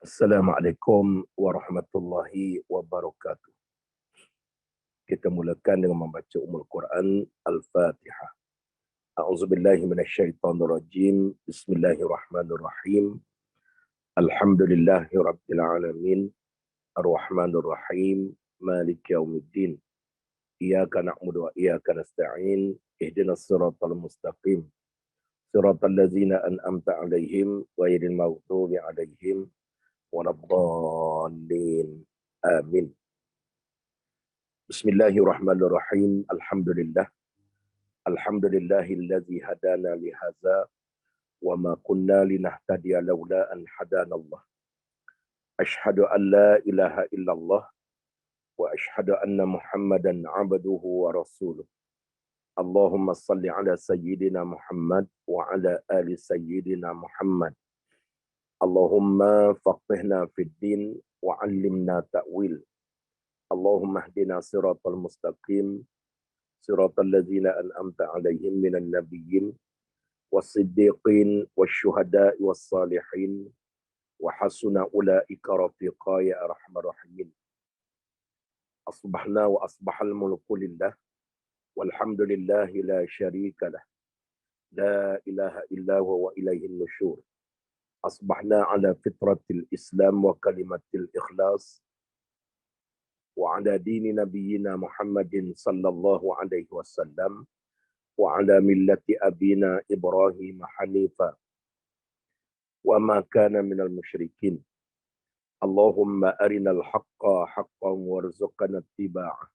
Assalamualaikum warahmatullahi wabarakatuh. Kita mulakan dengan membaca Quran Al-Fatihah. A'udzubillahi minasyaitonirrajim. Bismillahirrahmanirrahim. Alhamdulillahi rabbil alamin. Ar-Rahmanir-Rahim. Maliki yaumiddin. Iyyaka na'budu wa iyyaka nasta'in. Ihdinas siratal mustaqim. Siratal ladzina an'amta 'alaihim ghairil maghdubi 'alaihim waladdallin. Amin. Bismillahirrahmanirrahim. Alhamdulillah. Alhamdulillahilladzi hadana li hadza wa ma kunna linahtadiya laula an hadanallah. Asyhadu an la ilaha illallah wa asyhadu anna Muhammadan 'abduhu wa rasuluh. Allahumma salli ala sayyidina Muhammad wa ala ali sayyidina Muhammad. Allahumma faqihna fid din wa 'allimna ta'wil. Allahumma hdina siratal mustaqim siratal ladzina an'amta 'alaihim minan nabiyyin was-siddiqin wasyuhada'i was-salihin wa hasuna ulaika rafiqa ya arhamar rahimin. Asbahna wa asbahal mulku lillah walhamdulillahi la syarika lah. La ilaha illa huwa wa ilaihin nusyur. Asbahna ala fitratil Islam wa kalimatil ikhlas wa ala dini nabiyyina Muhammadin sallallahu alaihi wasallam wa ala millati abina Ibrahim hanifa wa ma kana minal musyrikin. Allahumma arinal haqqa haqqan warzuqna ittiba'ah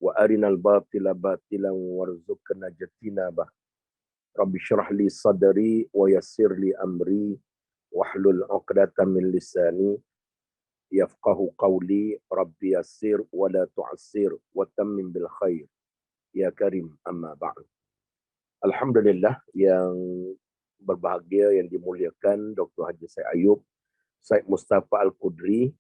wa arinal batila batilan warzuqna ijtinabah. Rabbi shrah li sadri wa yassir li amri wahlul 'uqdatam min lisani yafqahu qawli. Rabbi yassir wa la tu'assir wa tammim bil khair ya karim. Amma ba'd. Alhamdulillah, yang berbahagia, yang dimuliakan Dr. Haji Syed Ayub Syed Mustafa Al-Qudri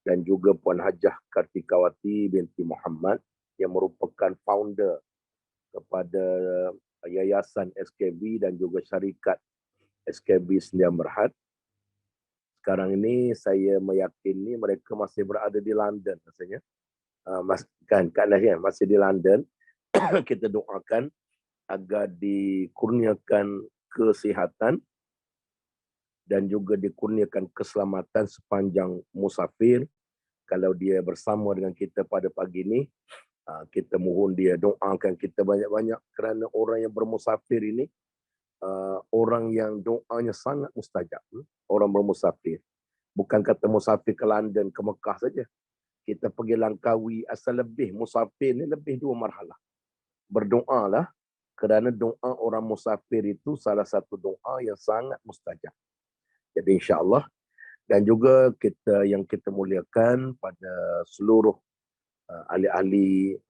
dan juga Puan Hajah Kartikawati binti Muhammad yang merupakan founder kepada Yayasan SKB dan juga syarikat SKB Sdn Bhd. Sekarang ini saya meyakini mereka masih berada di London rasanya. Kan masih di London. Kita doakan agar dikurniakan kesihatan dan juga dikurniakan keselamatan sepanjang musafir. Kalau dia bersama dengan kita pada pagi ini, kita mohon dia doakan kita banyak-banyak, kerana orang yang bermusafir ini orang yang doanya sangat mustajab. Orang bermusafir. Bukan kata musafir ke London, ke Mekah saja. Kita pergi Langkawi, asal lebih musafir ni lebih 2 marhalah. Berdoalah, kerana doa orang musafir itu salah satu doa yang sangat mustajab. Jadi insya-Allah, dan juga kita muliakan pada seluruh ahli-ahli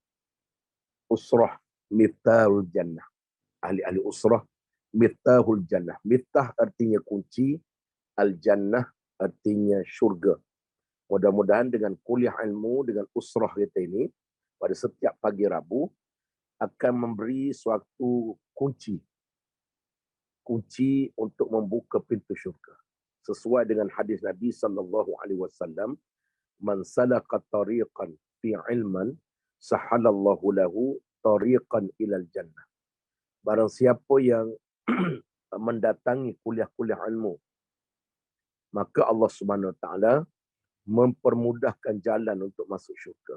usrah Miftahul Jannah. Ahli-ahli usrah Miftahul Jannah. Miftah artinya kunci, Al-Jannah artinya syurga. Mudah-mudahan dengan kuliah ilmu, dengan usrah kita ini, pada setiap pagi Rabu, akan memberi suatu kunci untuk membuka pintu syurga. Sesuai dengan hadis Nabi SAW, man salaka tariqan fi ilman, sahalallahu lahu tariqan ilal jannah. Barang siapa yang mendatangi kuliah-kuliah ilmu, maka Allah Subhanahu Wa Taala mempermudahkan jalan untuk masuk syurga.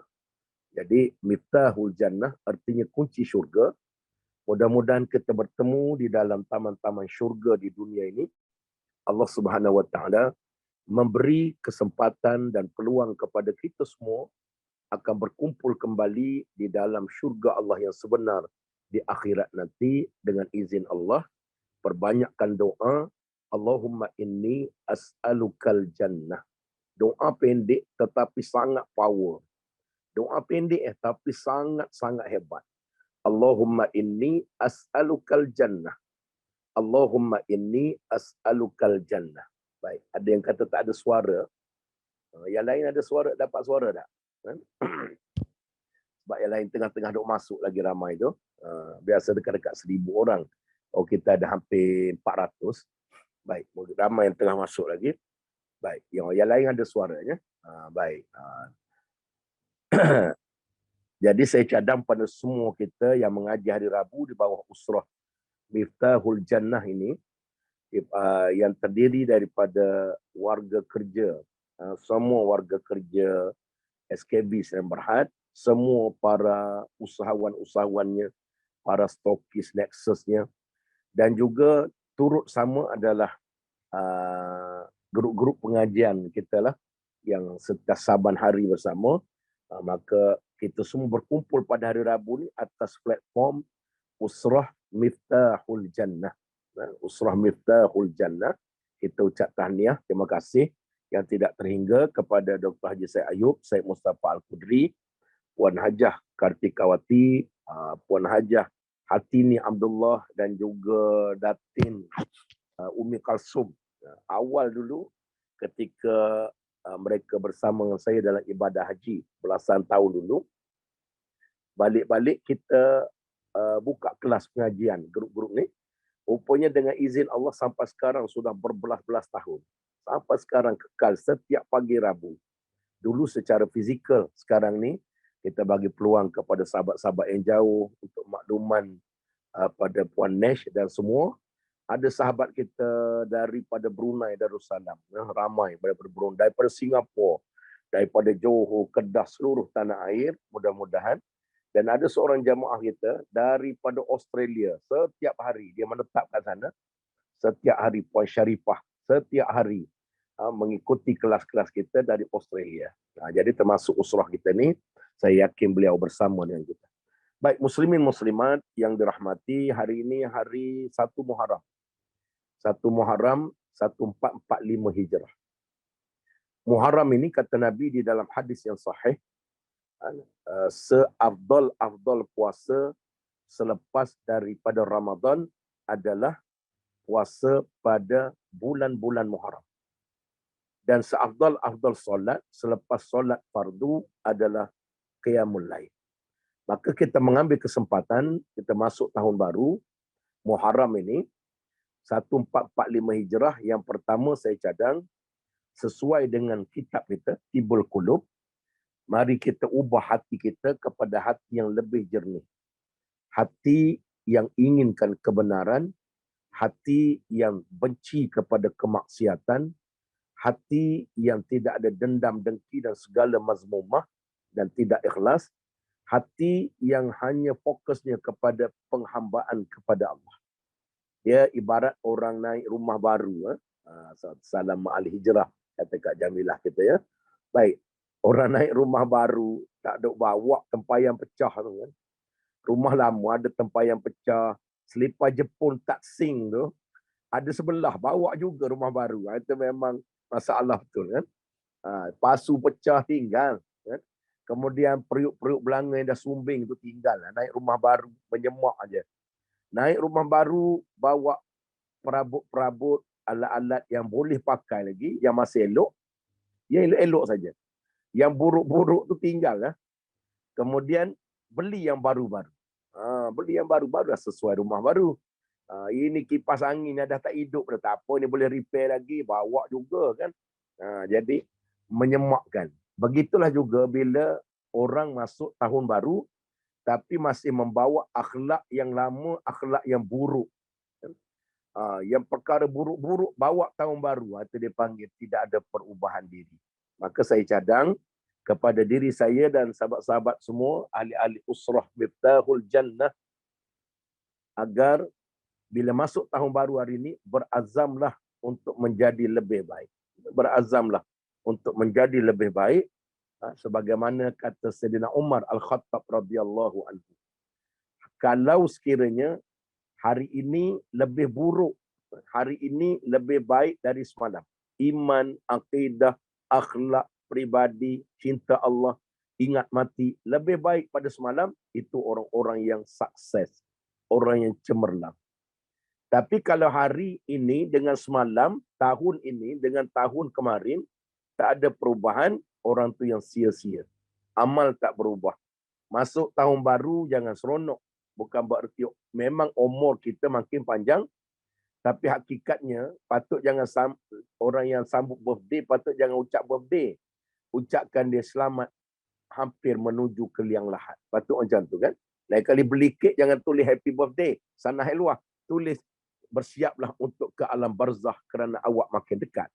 Jadi Miftahul Jannah artinya kunci syurga. Mudah-mudahan kita bertemu di dalam taman-taman syurga di dunia ini. Allah Subhanahu Wa Taala memberi kesempatan dan peluang kepada kita semua akan berkumpul kembali di dalam syurga Allah yang sebenar di akhirat nanti dengan izin Allah. Perbanyakkan doa, Allahumma inni as'alukal jannah. Doa pendek tetapi sangat power. Doa pendek tapi sangat hebat. Allahumma inni as'alukal jannah. Allahumma inni as'alukal jannah. Baik, ada yang kata tak ada suara. Yang lain ada suara, dapat suara tak? Sebab yang lain tengah-tengah duk masuk lagi ramai tu. Biasa dekat-dekat 1,000 orang. Oh, kita ada hampir 400. Baik, ramai yang tengah masuk lagi. Baik, yang lain ada suaranya. Baik. Jadi saya cadang pada semua kita yang mengaji hari Rabu di bawah usrah Miftahul Jannah ini, yang terdiri daripada warga kerja, semua warga kerja SKB Sdn Bhd, semua para usahawan-usahawannya, para stokis Nexusnya, dan juga turut sama adalah grup-grup pengajian kita lah yang setiap Saban hari bersama. Maka kita semua berkumpul pada hari Rabu ni atas platform Usrah Miftahul Jannah. Usrah Miftahul Jannah. Kita ucap tahniah, terima kasih yang tidak terhingga kepada Dr. Haji Syed Ayub, Syed Mustafa Al-Qudri, Puan Hajah Kartikawati, Puan Hajah Hatini Abdullah dan juga Datin Umi Kalsum. Awal dulu ketika mereka bersama dengan saya dalam ibadah haji belasan tahun dulu, balik-balik kita buka kelas pengajian grup-grup ni. Rupanya dengan izin Allah sampai sekarang sudah berbelas-belas tahun. Sampai sekarang kekal setiap pagi Rabu. Dulu secara fizikal, sekarang ni kita bagi peluang kepada sahabat-sahabat yang jauh untuk makluman pada Puan Nesh dan semua. Ada sahabat kita daripada Brunei Darussalam, ramai daripada Brunei, daripada Singapura, daripada Johor, Kedah, seluruh tanah air, mudah-mudahan. Dan ada seorang jamaah kita daripada Australia, setiap hari dia menetap kat sana, setiap hari Puan Syarifah, setiap hari mengikuti kelas-kelas kita dari Australia. Jadi termasuk usrah kita ni, saya yakin beliau bersama dengan kita. Baik, muslimin muslimat yang dirahmati, hari ini hari 1 Muharram. 1 Muharram 1445 Hijrah. Muharram ini kata Nabi di dalam hadis yang sahih, seafdal puasa selepas daripada Ramadan adalah puasa pada bulan-bulan Muharram. Dan seafdal solat selepas solat fardu adalah qiyamul lail. Maka kita mengambil kesempatan, kita masuk tahun baru, Muharram ini, 1445 Hijrah, yang pertama saya cadang, sesuai dengan kitab kita, Tibul Qulub, mari kita ubah hati kita kepada hati yang lebih jernih. Hati yang inginkan kebenaran, hati yang benci kepada kemaksiatan, hati yang tidak ada dendam, dengki dan segala mazmumah dan tidak ikhlas, hati yang hanya fokusnya kepada penghambaan kepada Allah. Dia ibarat orang naik rumah baru. Salam ma'al hijrah, kata Kak Jamilah kita ya. Baik, orang naik rumah baru, tak ada bawa tempayan pecah tu kan. Rumah lama ada tempayan pecah, selipar Jepun tak sing tu, ada sebelah bawa juga rumah baru. Itu memang masalah betul kan. Pasu pecah tinggal kan. Kemudian periuk-periuk belanga yang dah sumbing tu tinggal. Naik rumah baru, menyemak aja. Naik rumah baru, bawa perabot-perabot, alat-alat yang boleh pakai lagi, yang masih elok, yang elok-elok saja. Yang buruk-buruk tu tinggal lah. Kemudian beli yang baru-baru. Beli yang baru-baru dah sesuai rumah baru. Ini kipas angin dah tak hidup dah, tak apa, ni boleh repair lagi, bawa juga kan. Jadi menyemakkan. Begitulah juga bila orang masuk tahun baru tapi masih membawa akhlak yang lama, akhlak yang buruk. Yang perkara buruk-buruk bawa tahun baru, itu dia panggil tidak ada perubahan diri. Maka saya cadang kepada diri saya dan sahabat-sahabat semua, ahli-ahli usrah Miftahul Jannah, agar bila masuk tahun baru hari ini, berazamlah untuk menjadi lebih baik. Berazamlah untuk menjadi lebih baik. Sebagaimana kata Sayyidina Umar Al-Khattab radhiyallahu anhu. Kalau sekiranya hari ini lebih buruk, hari ini lebih baik dari semalam. Iman, akidah, akhlak, pribadi, cinta Allah, ingat mati, lebih baik pada semalam, itu orang-orang yang sukses. Orang yang cemerlang. Tapi kalau hari ini dengan semalam, tahun ini dengan tahun kemarin, tak ada perubahan, orang tu yang sia-sia. Amal tak berubah. Masuk tahun baru jangan seronok. Bukan berarti memang umur kita makin panjang, Tapi hakikatnya patut jangan orang yang sambut birthday patut jangan ucap birthday. Ucapkan dia selamat hampir menuju ke liang lahat. Patut macam tu kan. Lain kali beli kek jangan tulis happy birthday. Sana luah. Tulis bersiaplah untuk ke alam barzah kerana awak makin dekat.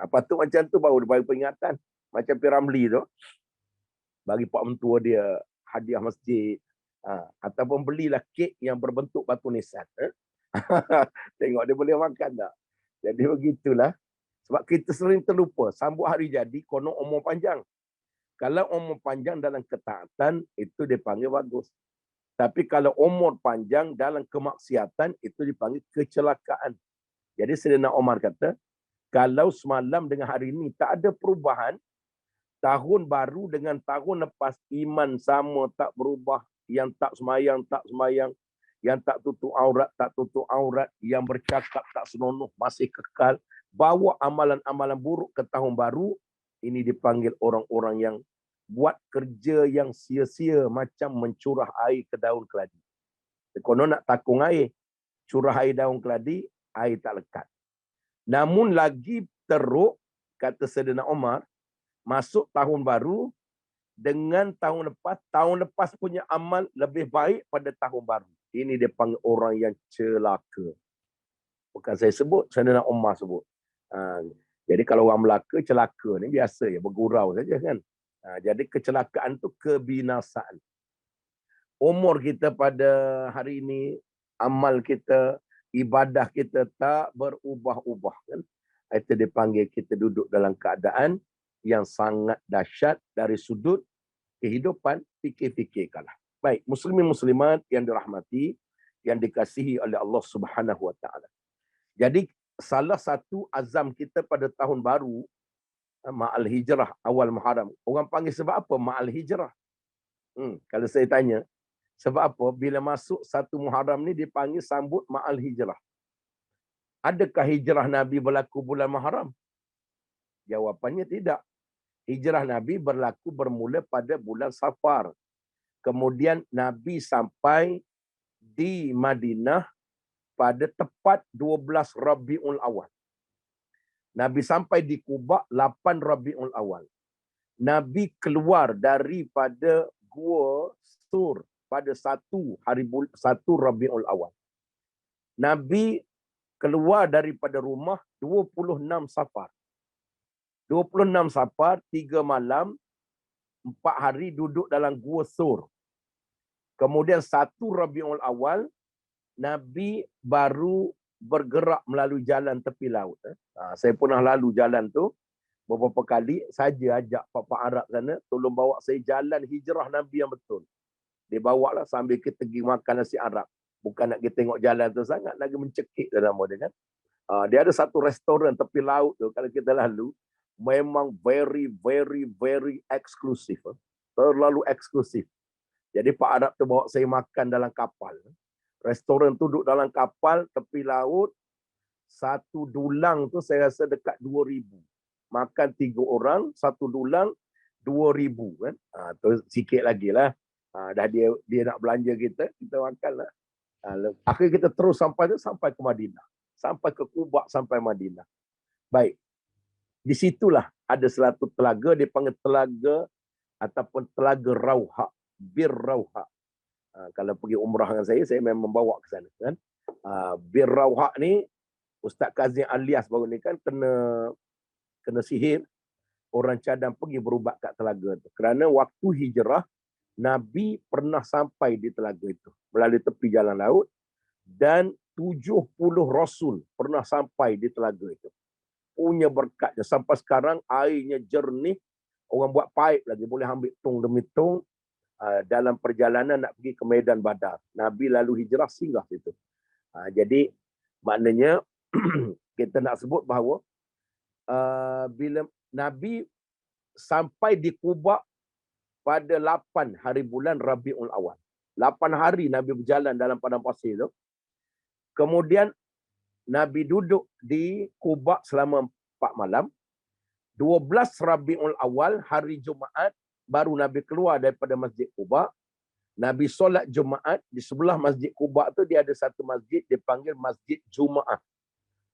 Patut macam tu baru bagi peringatan. Macam Piramli tu. Bagi pak mentua dia hadiah masjid. Ataupun belilah kek yang berbentuk batu nisan. Tengok dia boleh makan tak? Jadi begitulah. Sebab kita sering terlupa. Sambut hari jadi, konon umur panjang. Kalau umur panjang dalam ketaatan, itu dipanggil bagus. Tapi kalau umur panjang dalam kemaksiatan, itu dipanggil kecelakaan. Jadi Sayyidina Umar kata, kalau semalam dengan hari ini tak ada perubahan, tahun baru dengan tahun lepas iman sama tak berubah, yang tak semayang, yang tak tutup aurat, yang bercakap tak senonoh, masih kekal, bawa amalan-amalan buruk ke tahun baru, ini dipanggil orang-orang yang buat kerja yang sia-sia macam mencurah air ke daun keladi. Konon nak takung air, curah air daun keladi, air tak lekat. Namun lagi teruk, kata Sayyidina Umar, masuk tahun baru dengan tahun lepas punya amal lebih baik pada tahun baru. Ini dia panggil orang yang celaka. Bukan saya sebut, Sayyidina Umar sebut. Jadi kalau orang Melaka, celaka ni biasa ya, bergurau saja kan. Jadi kecelakaan tu kebinasaan. Umur kita pada hari ini, amal kita, ibadah kita tak berubah-ubah kan. Itu dipanggil kita duduk dalam keadaan yang sangat dahsyat dari sudut kehidupan, fikir-fikirkanlah. Baik, muslimin muslimat yang dirahmati, yang dikasihi oleh Allah Subhanahu Wa Taala. Jadi salah satu azam kita pada tahun baru, Ma'al Hijrah, awal Muharram. Orang panggil sebab apa Ma'al Hijrah? Kalau saya tanya, sebab apa bila masuk satu Muharram ni dipanggil sambut Ma'al Hijrah? Adakah hijrah Nabi berlaku bulan Muharram? Jawapannya tidak. Hijrah Nabi bermula pada bulan Safar. Kemudian Nabi sampai di Madinah pada tepat 12 Rabiul Awal. Nabi sampai di Quba 8 Rabiul Awal. Nabi keluar daripada Gua Sur pada 1 Rabiul Awal. Nabi keluar daripada rumah 26 Safar. 26 Safar, 3 malam, 4 hari duduk dalam Gua Sur. Kemudian 1 Rabiul Awal, Nabi baru bergerak melalui jalan tepi laut. Saya pernah lalu jalan tu beberapa kali. Saja ajak Pak Arab sana, tolong bawa saya jalan hijrah Nabi yang betul. Dia bawa lah sambil kita pergi makan nasi Arab. Bukan nak kita tengok jalan tu sangat, lagi mencekik dalam dia kan. Dia ada satu restoran tepi laut tu, kalau kita lalu, memang very, very, very eksklusif. Terlalu eksklusif. Jadi Pak Arab tu bawa saya makan dalam kapal. Restoran tu duduk dalam kapal, tepi laut. Satu dulang tu saya rasa dekat 2,000. Makan 3 orang, satu dulang 2,000 kan. Tu sikit lagi lah. Dah dia nak belanja kita makan lah. Akhirnya kita terus sampai ke Madinah. Sampai ke Quba, sampai Madinah. Baik. Di situlah ada satu telaga, dipanggil telaga ataupun telaga Rauha. Bir Rauha. Kalau pergi umrah dengan saya memang bawa ke sana kan. Bir Rauha ni Ustaz Kazim Alias baru ni kan kena sihir, orang cadang pergi berubat kat telaga tu. Kerana waktu hijrah Nabi pernah sampai di telaga itu melalui tepi jalan laut, dan 70 rasul pernah sampai di telaga itu. Punya berkatnya sampai sekarang airnya jernih, orang buat pipe lagi boleh ambil tong demi tong. Dalam perjalanan nak pergi ke Medan Badar, Nabi lalu hijrah singgah situ. Jadi maknanya kita nak sebut bahawa bila Nabi sampai di Quba pada 8 hari bulan Rabiul Awal. 8 hari Nabi berjalan dalam padang pasir tu. Kemudian Nabi duduk di Quba selama 4 malam. 12 Rabiul Awal, hari Jumaat, baru Nabi keluar daripada Masjid Quba. Nabi solat Jumaat. Di sebelah Masjid Quba tu dia ada satu masjid dipanggil Masjid Jumaah.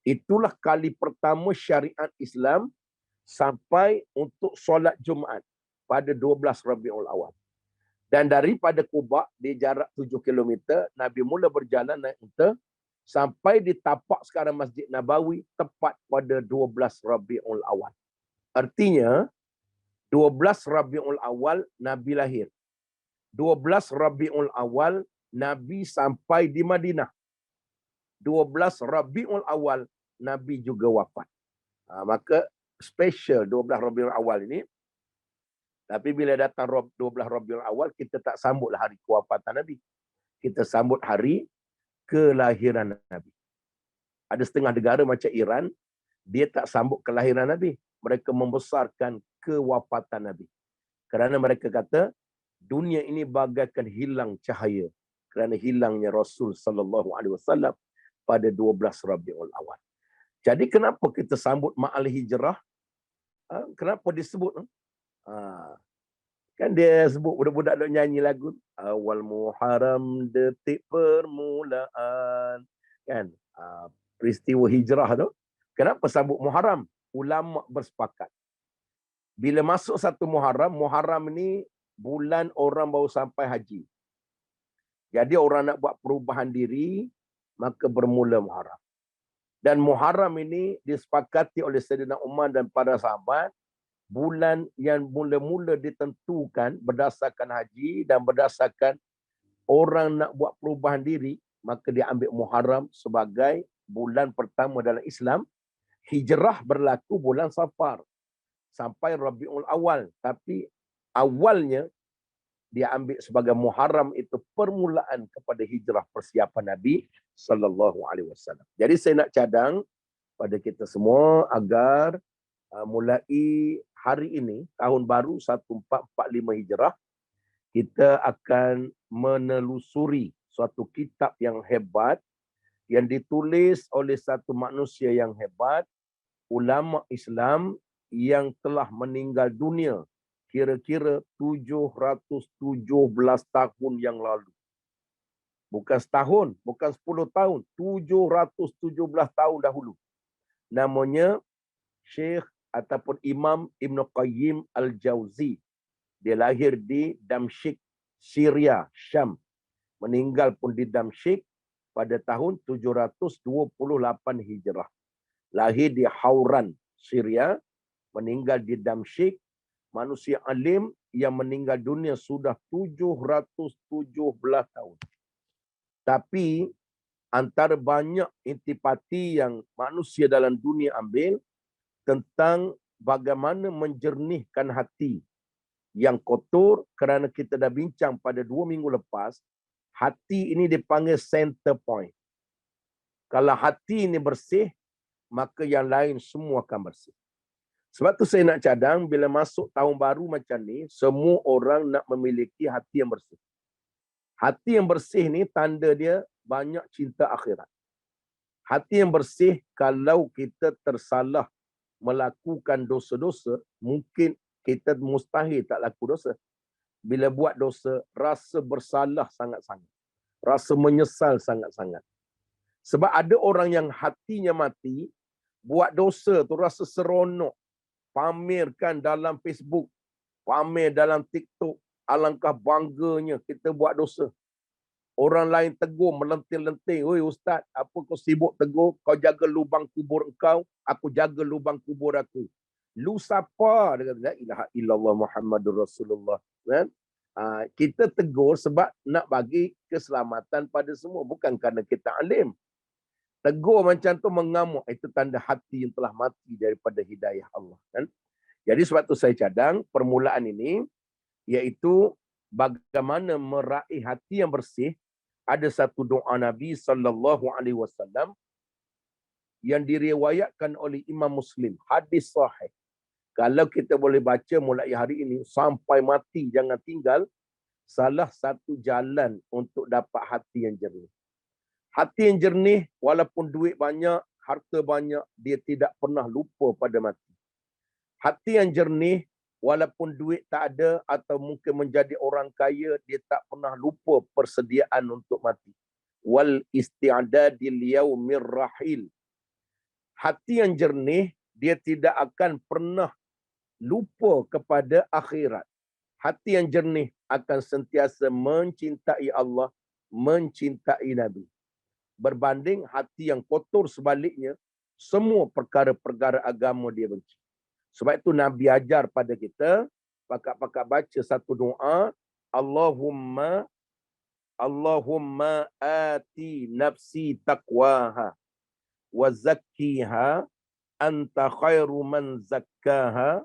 Itulah kali pertama syariat Islam sampai untuk solat Jumaat pada 12 Rabiul Awal. Dan daripada Quba, di jarak 7 kilometer, Nabi mula berjalan naik unta sampai di tapak sekarang Masjid Nabawi tepat pada 12 Rabiul Awal. Artinya, 12 Rabiul Awal Nabi lahir. 12 Rabiul Awal Nabi sampai di Madinah. 12 Rabiul Awal Nabi juga wafat. Maka special 12 Rabiul Awal ini. Tapi bila datang 12 Rabiul Awal, kita tak sambutlah hari kewafatan Nabi. Kita sambut hari kelahiran Nabi. Ada setengah negara macam Iran, dia tak sambut kelahiran Nabi. Mereka membesarkan kewafatan Nabi. Kerana mereka kata, dunia ini bagaikan hilang cahaya. Kerana hilangnya Rasul SAW pada 12 Rabiul Awal. Jadi kenapa kita sambut Ma'al Hijrah? Kenapa disebut? Kan dia sebut budak-budak duk nyanyi lagu awal Muharram detik permulaan. Kan? Peristiwa hijrah tu. Kenapa sambut Muharram? Ulama bersepakat. Bila masuk satu Muharram, Muharram ni bulan orang baru sampai haji. Jadi orang nak buat perubahan diri, maka bermula Muharram. Dan Muharram ini disepakati oleh Sayyidina Umar dan para sahabat, bulan yang mula-mula ditentukan berdasarkan haji dan berdasarkan orang nak buat perubahan diri, maka dia ambil Muharram sebagai bulan pertama dalam Islam. Hijrah berlaku bulan Safar sampai Rabiul Awal. Tapi awalnya dia ambil sebagai Muharram, itu permulaan kepada hijrah persiapan Nabi SAW. Jadi saya nak cadang pada kita semua agar mulai hari ini, tahun baru 1445 Hijrah, kita akan menelusuri suatu kitab yang hebat yang ditulis oleh satu manusia yang hebat, ulama Islam yang telah meninggal dunia kira-kira 717 tahun yang lalu. Bukan setahun, bukan 10 tahun, 717 tahun dahulu. Namanya Syekh ataupun Imam Ibn Qayyim Al-Jauzi. Dia lahir di Damsyik, Syria, Syam. Meninggal pun di Damsyik pada tahun 728 Hijrah. Lahir di Hauran, Syria. Meninggal di Damsyik. Manusia alim yang meninggal dunia sudah 717 tahun. Tapi antara banyak intipati yang manusia dalam dunia ambil tentang bagaimana menjernihkan hati yang kotor, kerana kita dah bincang pada 2 minggu lepas, hati ini dipanggil center point. Kalau hati ini bersih, maka yang lain semua akan bersih. Sebab tu saya nak cadang, bila masuk tahun baru macam ni, semua orang nak memiliki hati yang bersih. Hati yang bersih ni tanda dia banyak cinta akhirat. Hati yang bersih, kalau kita tersalah melakukan dosa-dosa, mungkin kita mustahil tak laku dosa. Bila buat dosa, rasa bersalah sangat-sangat. Rasa menyesal sangat-sangat. Sebab ada orang yang hatinya mati, buat dosa tu rasa seronok. Pamerkan dalam Facebook, pamer dalam TikTok. Alangkah bangganya kita buat dosa. Orang lain tegur, melenting-lenting. Oi Ustaz, apa kau sibuk tegur? Kau jaga lubang kubur engkau, aku jaga lubang kubur aku. Lu siapa? Dia kata, la ilaha illallah Muhammadur Rasulullah. Kan? Kita tegur sebab nak bagi keselamatan pada semua. Bukan kerana kita alim. Tegur macam tu mengamuk. Itu tanda hati yang telah mati daripada hidayah Allah. Kan? Jadi sebab tu saya cadang permulaan ini, iaitu bagaimana meraih hati yang bersih. Ada satu doa Nabi SAW yang diriwayatkan oleh Imam Muslim. Hadis sahih. Kalau kita boleh baca mulai hari ini sampai mati, jangan tinggal. Salah satu jalan untuk dapat hati yang jernih. Hati yang jernih, walaupun duit banyak, harta banyak, dia tidak pernah lupa pada mati. Hati yang jernih, walaupun duit tak ada atau mungkin menjadi orang kaya, dia tak pernah lupa persediaan untuk mati. Wal isti'dadil yaumir rahil. Hati yang jernih, dia tidak akan pernah lupa kepada akhirat. Hati yang jernih akan sentiasa mencintai Allah, mencintai Nabi. Berbanding hati yang kotor sebaliknya, semua perkara-perkara agama dia benci. Sebab itu Nabi ajar pada kita, pakak-pakak baca satu doa, Allahumma ati nafsi taqwaha wa zakkiha anta khairu man zakkaha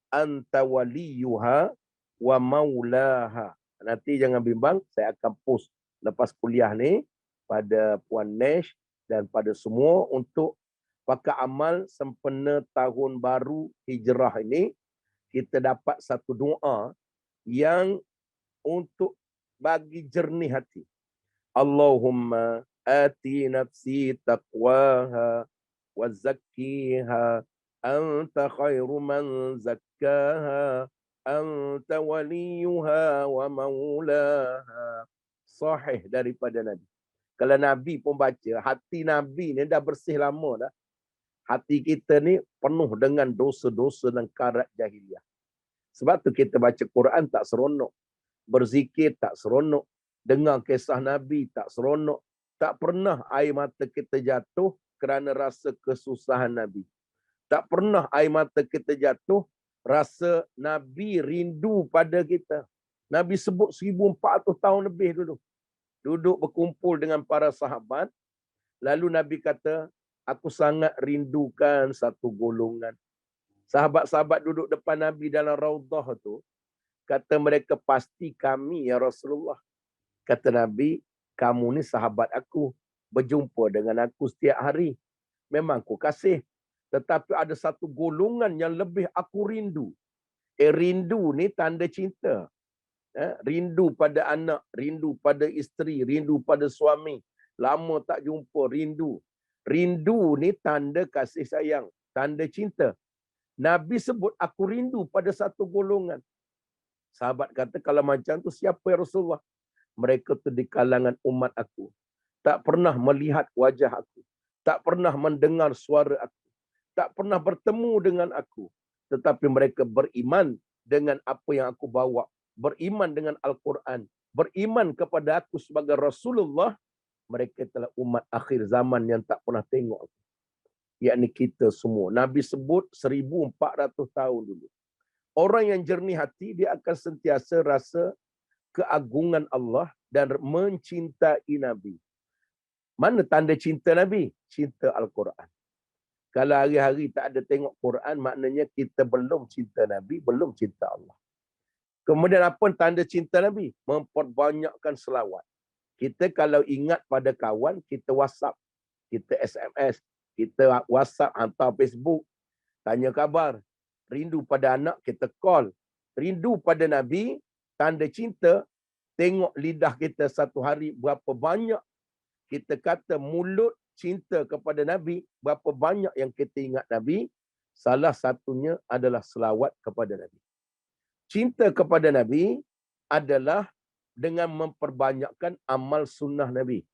anta waliyuha wa maulaha. Nanti jangan bimbang, saya akan post lepas kuliah ni pada Puan Nesh dan pada semua untuk pakai amal sempena tahun baru hijrah ini. Kita dapat satu doa yang untuk bagi jernih hati. Allahumma ati nafsi taqwaha wa zakkiha anta khairu man zakkaha anta waliyuha wa maulaha. Sahih daripada Nabi. Kalau Nabi pun baca, hati Nabi ni dah bersih lama dah. Hati kita ni penuh dengan dosa-dosa dan karat jahiliah. Sebab tu kita baca Quran tak seronok. Berzikir tak seronok. Dengar kisah Nabi tak seronok. Tak pernah air mata kita jatuh kerana rasa kesusahan Nabi. Tak pernah air mata kita jatuh rasa Nabi rindu pada kita. Nabi sebut 1400 tahun lebih dulu. Duduk berkumpul dengan para sahabat. Lalu Nabi kata, aku sangat rindukan satu golongan. Sahabat-sahabat duduk depan Nabi dalam raudah tu, kata mereka, pasti kami ya Rasulullah. Kata Nabi, kamu ni sahabat aku. Berjumpa dengan aku setiap hari. Memang aku kasih. Tetapi ada satu golongan yang lebih aku rindu. Rindu ni tanda cinta. Rindu pada anak, rindu pada isteri, rindu pada suami. Lama tak jumpa, rindu. Rindu ni tanda kasih sayang, tanda cinta. Nabi sebut, aku rindu pada satu golongan. Sahabat kata, kalau macam tu siapa ya Rasulullah? Mereka tu di kalangan umat aku. Tak pernah melihat wajah aku. Tak pernah mendengar suara aku. Tak pernah bertemu dengan aku. Tetapi mereka beriman dengan apa yang aku bawa. Beriman dengan Al-Quran. Beriman kepada aku sebagai Rasulullah. Mereka telah umat akhir zaman yang tak pernah tengok aku. Yakni kita semua. Nabi sebut 1400 tahun dulu. Orang yang jernih hati, dia akan sentiasa rasa keagungan Allah dan mencintai Nabi. Mana tanda cinta Nabi? Cinta Al-Quran. Kalau hari-hari tak ada tengok Quran, maknanya kita belum cinta Nabi, belum cinta Allah. Kemudian apa tanda cinta Nabi? Memperbanyakkan selawat. Kita kalau ingat pada kawan, kita WhatsApp, kita SMS, kita WhatsApp, hantar Facebook, tanya khabar. Rindu pada anak, kita call. Rindu pada Nabi, tanda cinta, tengok lidah kita satu hari berapa banyak kita kata mulut cinta kepada Nabi, berapa banyak yang kita ingat Nabi. Salah satunya adalah selawat kepada Nabi. Cinta kepada Nabi adalah dengan memperbanyakkan amal sunnah Nabi.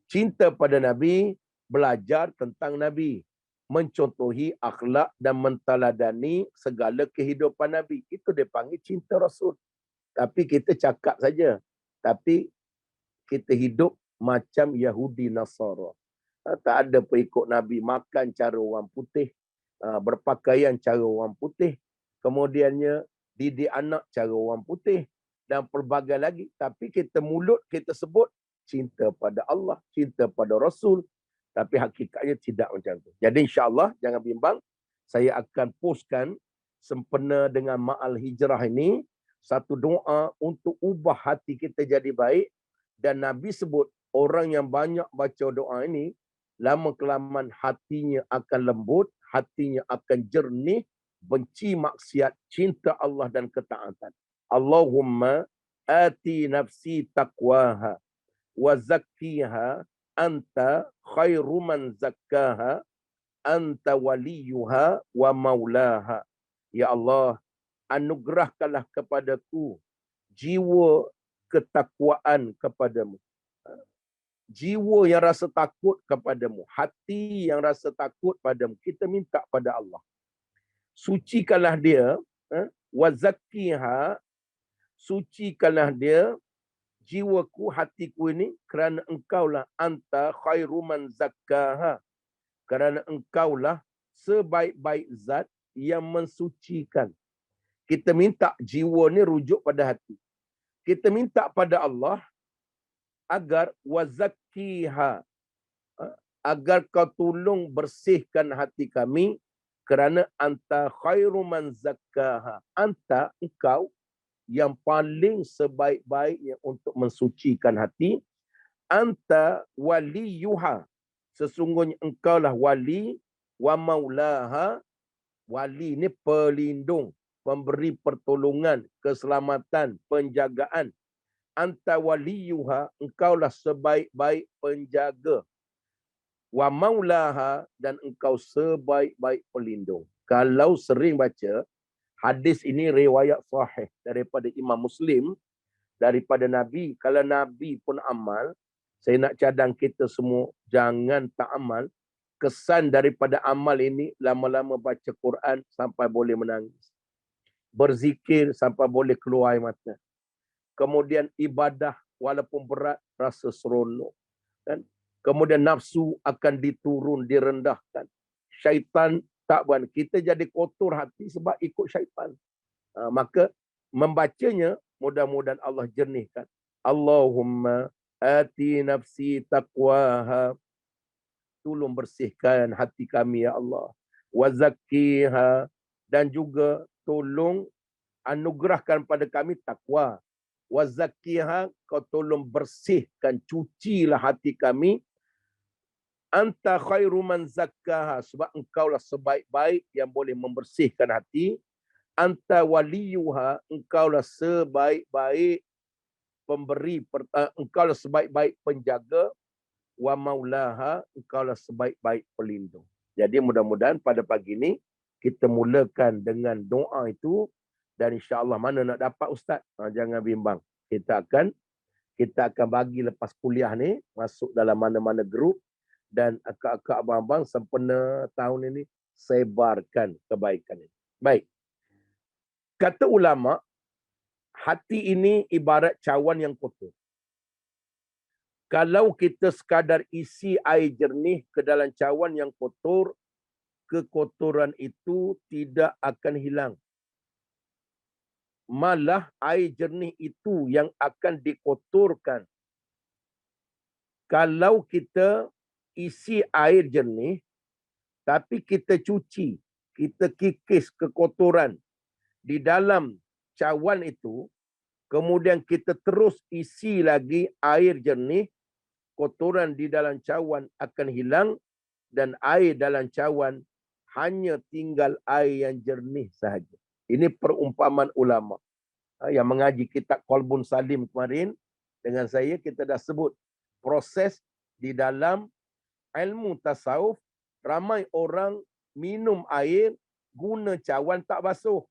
Cinta pada Nabi, belajar tentang Nabi. Mencontohi akhlak dan menteladani segala kehidupan Nabi. Itu dia panggil cinta Rasul. Tapi kita cakap saja. Tapi kita hidup macam Yahudi Nasara. Tak ada pengikut Nabi. Makan cara orang putih. Berpakaian cara orang putih. Kemudiannya didik anak cara orang putih. Dan pelbagai lagi. Tapi kita mulut kita sebut cinta pada Allah. Cinta pada Rasul. Tapi hakikatnya tidak macam itu. Jadi insyaAllah jangan bimbang. Saya akan postkan sempena dengan Ma'al Hijrah ini. Satu doa untuk ubah hati kita jadi baik. Dan Nabi sebut orang yang banyak baca doa ini. Lama-kelamaan hatinya akan lembut. Hatinya akan jernih. Benci maksiat. Cinta Allah dan ketaatan. Allahumma ati nafsi taqwaha. Wa zakkiha. Anta khairu man zakkaha. Anta waliyuha wa maulaha. Ya Allah, anugerahkanlah kepadaku jiwa ketakwaan kepadamu. jiwa yang rasa takut kepadamu, hati yang rasa takut padamu. Kita minta pada Allah. Sucikanlah dia, wazakkiha, sucikanlah dia, jiwaku, hatiku ini, kerana engkaulah anta khairu man zakkaha. Kerana engkaulah sebaik-baik zat yang mensucikan. Kita minta jiwa ni rujuk pada hati. Kita minta pada Allah agar wazakkiha, agar kau tolong bersihkan hati kami, kerana anta khairu man zakkaha. Anta, engkau yang paling sebaik-baiknya untuk mensucikan hati. Anta waliyuha, sesungguhnya engkaulah wali, wa maulaha, wali ni pelindung, pemberi pertolongan, keselamatan, penjagaan. Anta waliyuha, engkaulah sebaik-baik penjaga. Wa maulaha, dan engkau sebaik-baik pelindung. Kalau sering baca hadis ini, riwayat sahih daripada Imam Muslim, daripada Nabi. Kalau Nabi pun amal, saya nak cadang kita semua jangan tak amal. Kesan daripada amal ini, lama-lama baca Quran sampai boleh menangis, berzikir sampai boleh keluar air mata. Kemudian ibadah walaupun berat rasa seronok. Kan? Kemudian nafsu akan diturun, direndahkan. Syaitan tak buat. Kita jadi kotor hati sebab ikut syaitan. Maka membacanya mudah-mudahan Allah jernihkan. Allahumma ati nafsi taqwaha. Tolong bersihkan hati kami ya Allah. Wa zakkiha, dan juga tolong anugerahkan pada kami takwa. Wa zakkiha, kau tolong bersihkan, cucilah hati kami. Anta khairu man zakkaha, sebab engkaulah sebaik-baik yang boleh membersihkan hati. Anta waliyuha, engkaulah sebaik-baik pemberi, engkaulah sebaik-baik penjaga. Wa maulaha, engkaulah sebaik-baik pelindung. Jadi mudah-mudahan pada pagi ini kita mulakan dengan doa itu, dan insya-Allah mana nak dapat ustaz? Jangan bimbang. Kita akan bagi lepas kuliah ni masuk dalam mana-mana grup, dan akak-akak abang-abang sempena tahun ini sebarkan kebaikan ini. Baik. Kata ulama, hati ini ibarat cawan yang kotor. Kalau kita sekadar isi air jernih ke dalam cawan yang kotor, kekotoran itu tidak akan hilang. Malah air jernih itu yang akan dikotorkan. Kalau kita isi air jernih, tapi kita cuci, kita kikis kekotoran di dalam cawan itu, kemudian kita terus isi lagi air jernih, kotoran di dalam cawan akan hilang, dan air dalam cawan hanya tinggal air yang jernih sahaja. Ini perumpamaan ulama. Yang mengaji kitab Qalbun Salim kemarin, dengan saya kita dah sebut proses di dalam ilmu tasawuf. Ramai orang minum air guna cawan tak basuh.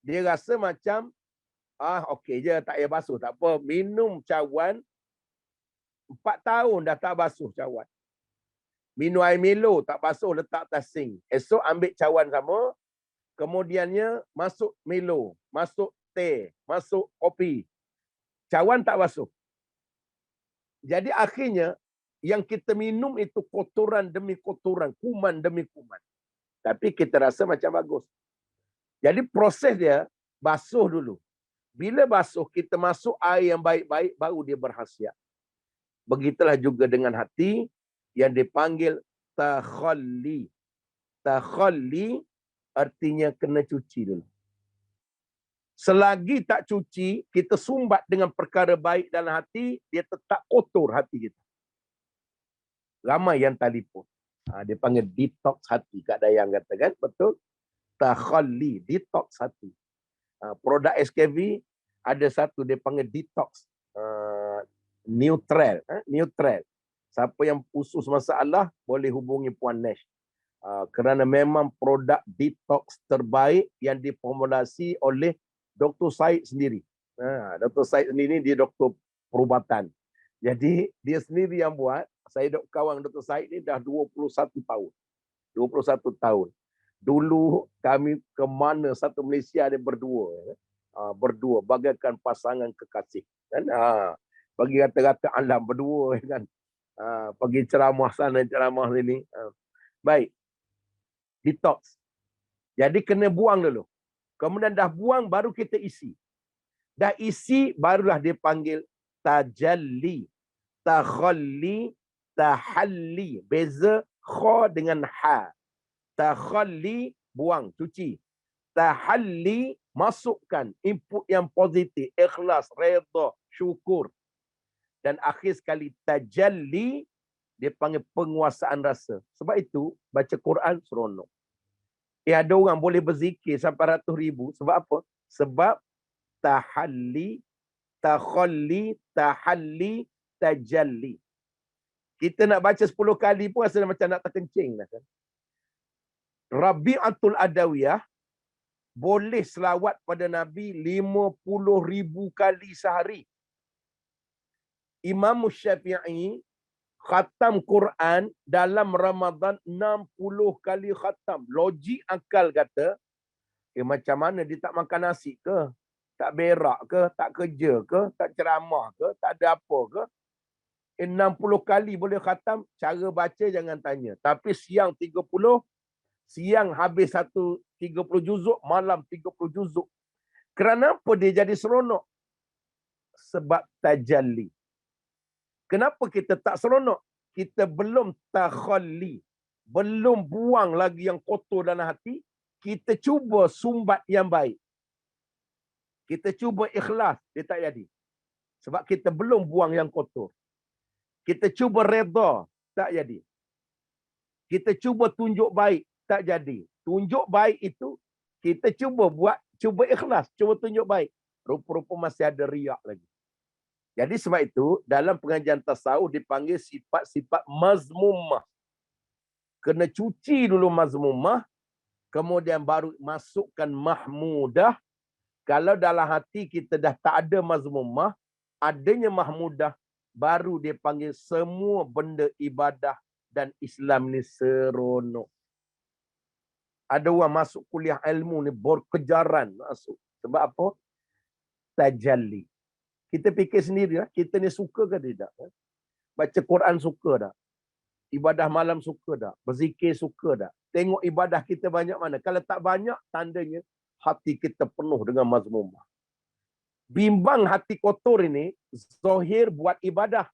Dia rasa macam okey je, tak payah basuh, tak apa. Minum cawan 4 tahun dah tak basuh cawan. Minum air Milo tak basuh, letak atas sink. Esok ambil cawan sama, kemudiannya masuk Milo, masuk teh, masuk kopi. Cawan tak basuh. Jadi akhirnya yang kita minum itu kotoran demi kotoran, kuman demi kuman. Tapi kita rasa macam bagus. Jadi proses dia, basuh dulu. Bila basuh, kita masuk air yang baik-baik, baru dia berkhasiat. Begitulah juga dengan hati yang dipanggil takhalli. Takhalli artinya kena cuci dulu. Selagi tak cuci, kita sumbat dengan perkara baik dalam hati, dia tetap kotor hati kita. Ramai yang telefon. Dia panggil detox hati. Kak Dayang kata kan, betul? Takhalli, detox hati. Produk SKV ada satu dia panggil detox. Neutral. Neutral. Siapa yang khusus masalah, boleh hubungi Puan Nash. Kerana memang produk detox terbaik yang diformulasi oleh Dr. Said sendiri. Dr. Said sendiri dia doktor perubatan. Jadi dia sendiri yang buat. Saya dok kawan Dr. Said ni dah 21 tahun. 21 tahun. Dulu kami ke mana satu Malaysia dia berdua. Berdua bagaikan pasangan kekasih. Kan? Bagi kata-kata alam berdua. Kan? Pergi ceramah sana, ceramah sini. Baik. Detox. Jadi kena buang dulu. Kemudian dah buang baru kita isi. Dah isi barulah dia panggil tajalli, takhalli, tahalli. Beza kha dengan ha. Takhalli buang, cuci. Tahalli masukkan input yang positif, ikhlas, redha, syukur. Dan akhir sekali tajalli dia panggil penguasaan rasa. Sebab itu baca Quran seronok. Ada orang boleh berzikir sampai ratus ribu. Sebab apa? Sebab tahalli, takhalli, tahalli, tajalli. Kita nak baca 10 kali pun rasa macam nak terkencing. Kan? Rabi'atul Adawiyah boleh selawat pada Nabi 50,000 kali sehari. Imam Syafi'i khatam Quran dalam Ramadan 60 kali khatam. Logik akal kata, macam mana dia tak makan nasi ke? Tak berak ke? Tak kerja ke? Tak ceramah ke? Tak ada apa ke? 60 kali boleh khatam, cara baca jangan tanya. Tapi siang 30, siang habis 30 juzuk, malam 30 juzuk. Kenapa dia jadi seronok? Sebab tajalli. Kenapa kita tak seronok? Kita belum takhalli. Belum buang lagi yang kotor dalam hati. Kita cuba sumbat yang baik. Kita cuba ikhlas, dia tak jadi. Sebab kita belum buang yang kotor. Kita cuba redha, tak jadi. Kita cuba tunjuk baik, tak jadi. Tunjuk baik itu, kita cuba buat, cuba ikhlas, cuba tunjuk baik. Rupa-rupa masih ada riak lagi. Jadi sebab itu, dalam pengajian tasawuf dipanggil sifat-sifat mazmumah. Kena cuci dulu mazmumah, kemudian baru masukkan mahmudah. Kalau dalam hati kita dah tak ada mazmumah, adanya mahmudah, baru dia panggil semua benda ibadah dan Islam ni seronok. Ada orang masuk kuliah ilmu ni berkejaran masuk. Sebab apa? Tajalli. Kita fikir sendiri lah, kita ni suka ke tidak? Baca Quran suka tak? Ibadah malam suka tak? Berzikir suka tak? Tengok ibadah kita banyak mana? Kalau tak banyak, tandanya hati kita penuh dengan mazmumah. Bimbang hati kotor ini, zahir buat ibadah.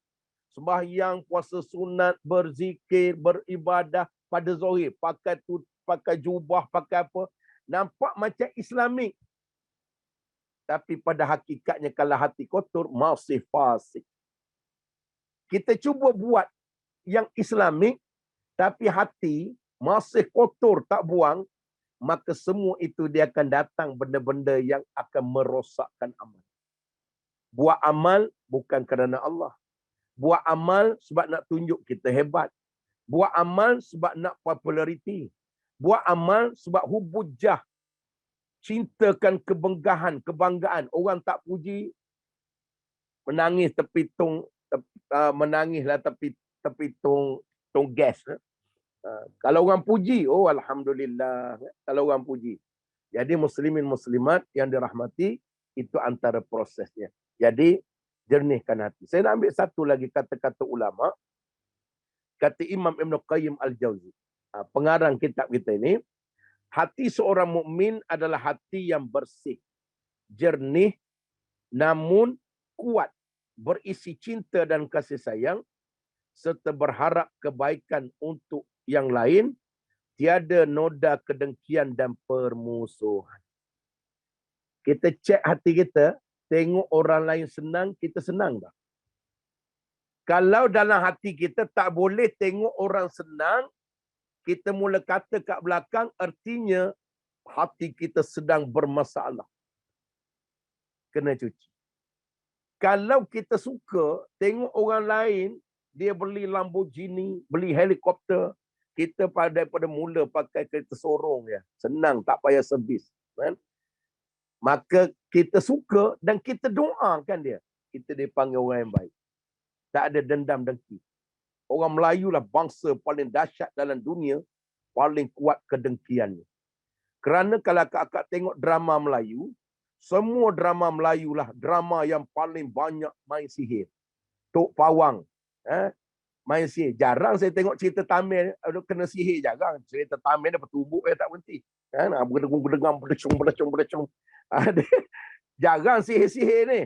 Sembahyang, puasa sunat, berzikir, beribadah pada zahir. Pakai jubah, pakai apa. Nampak macam Islamik. Tapi pada hakikatnya kalau hati kotor, masih fasik. Kita cuba buat yang Islamik, tapi hati masih kotor, tak buang, maka semua itu dia akan datang benda-benda yang akan merosakkan amal. Buat amal bukan kerana Allah. Buat amal sebab nak tunjuk kita hebat. Buat amal sebab nak populariti. Buat amal sebab hubujah. Cintakan kebanggaan. Orang tak puji, menangis tepi tong, menangislah tepi tong gas. Kalau orang puji, oh alhamdulillah. Kalau orang puji. Jadi muslimin muslimat yang dirahmati, itu antara prosesnya. Jadi jernihkan hati. Saya nak ambil satu lagi kata-kata ulama. Kata Imam Ibn Qayyim Al-Jauzi, pengarang kitab kita ini, hati seorang mukmin adalah hati yang bersih, jernih, namun kuat, berisi cinta dan kasih sayang, serta berharap kebaikan untuk yang lain, tiada noda kedengkian dan permusuhan. Kita cek hati kita, tengok orang lain senang, kita senang tak? Kalau dalam hati kita tak boleh tengok orang senang, kita mula kata kat belakang, artinya hati kita sedang bermasalah. Kena cuci. Kalau kita suka tengok orang lain, dia beli Lamborghini, beli helikopter, kita daripada mula pakai kereta sorong ya. Senang, tak payah servis. Kan? Maka kita suka dan kita doakan dia. Kita dipanggil orang yang baik. Tak ada dendam dengki. Orang Melayu lah bangsa paling dahsyat dalam dunia, paling kuat kedengkiannya. Kerana kalau akak tengok drama Melayu, semua drama Melayu lah drama yang paling banyak main sihir. Tok Pawang, main sihir. Jarang saya tengok cerita Tamil kena sihir, jarang. Cerita Tamil dia bertumbuk tak berhenti. Berdengung. Jarang sihir-sihir ni.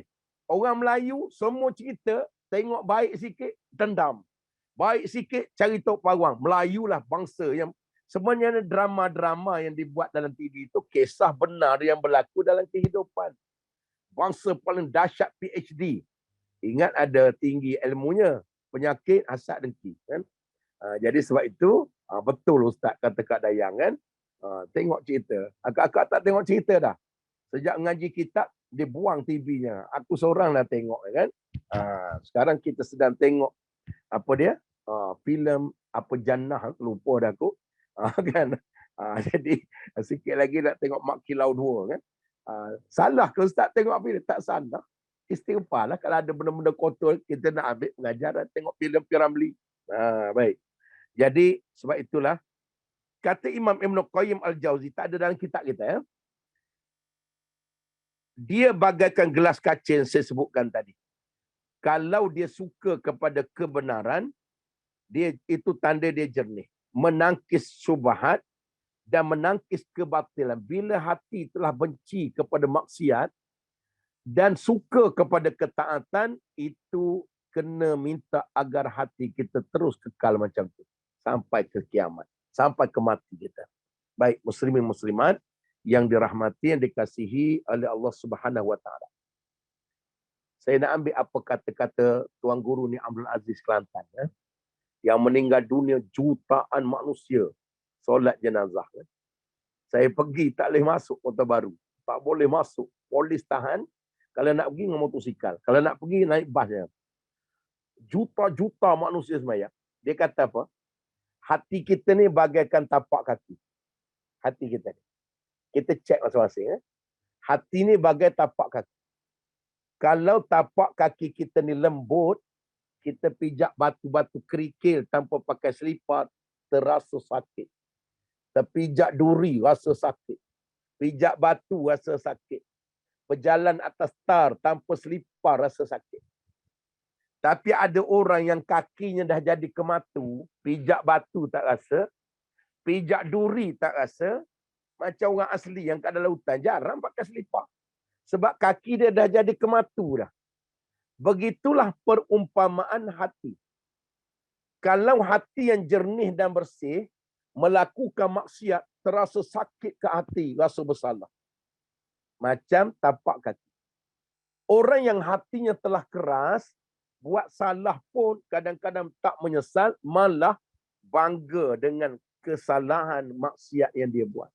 Orang Melayu semua cerita tengok baik sikit dendam. Baik sikit cari Tok Pawang. Melayu lah bangsa yang sebenarnya drama-drama yang dibuat dalam TV itu kisah benar yang berlaku dalam kehidupan. Bangsa paling dahsyat PhD. Ingat ada tinggi ilmunya. Penyakit, hasad, dengki. Kan? Jadi sebab itu, betul Ustaz kata Kak Dayang. Kan? Tengok cerita. Akak-akak tak tengok cerita dah. Sejak mengaji kitab, dia buang TV-nya. Aku seorang dah tengok. Kan? Sekarang kita sedang tengok apa dia? Filem apa Jannah, lupa dah aku. Kan? Jadi sikit lagi nak tengok Mak Kilau 2 kan. Salah ke Ustaz tengok filem? Tak salah. Istighfar lah kalau ada benda-benda kotor kita nak ambil pengajaran tengok filem Piramli. Baik. Jadi sebab itulah kata Imam Ibn Qayyim Al-Jauzi, tak ada dalam kitab kita ya. Dia bagaikan gelas kaca yang saya sebutkan tadi. Kalau dia suka kepada kebenaran, dia itu tanda dia jernih. Menangkis syubhat dan menangkis kebatilan. Bila hati telah benci kepada maksiat dan suka kepada ketaatan, itu kena minta agar hati kita terus kekal macam tu. Sampai ke kiamat. Sampai ke mati kita. Baik, muslimin muslimat yang dirahmati, yang dikasihi oleh Allah Subhanahu Wa Taala. Saya nak ambil apa kata-kata Tuan Guru ni Abdul Aziz Kelantan. Yang meninggal dunia jutaan manusia solat jenazah. Saya pergi tak boleh masuk Kota Baru. Tak boleh masuk. Polis tahan. Kalau nak pergi dengan motosikal. Kalau nak pergi naik bas je. Juta-juta manusia semayang. Dia kata apa? Hati kita ni bagaikan tapak kaki. Hati kita ni. Kita cek masing-masing. Hati ni bagai tapak kaki. Kalau tapak kaki kita ni lembut, kita pijak batu-batu kerikil tanpa pakai selipar, terasa sakit. Terpijak duri, rasa sakit. Pijak batu, rasa sakit. Berjalan atas tar tanpa selipar, rasa sakit. Tapi ada orang yang kakinya dah jadi kematu, pijak batu tak rasa, pijak duri tak rasa, macam orang asli yang kat dalam hutan, jarang pakai selipar. Sebab kaki dia dah jadi kematu dah. Begitulah perumpamaan hati. Kalau hati yang jernih dan bersih, melakukan maksiat, terasa sakit ke hati, rasa bersalah. Macam tapak kaki. Orang yang hatinya telah keras, buat salah pun kadang-kadang tak menyesal, malah bangga dengan kesalahan maksiat yang dia buat.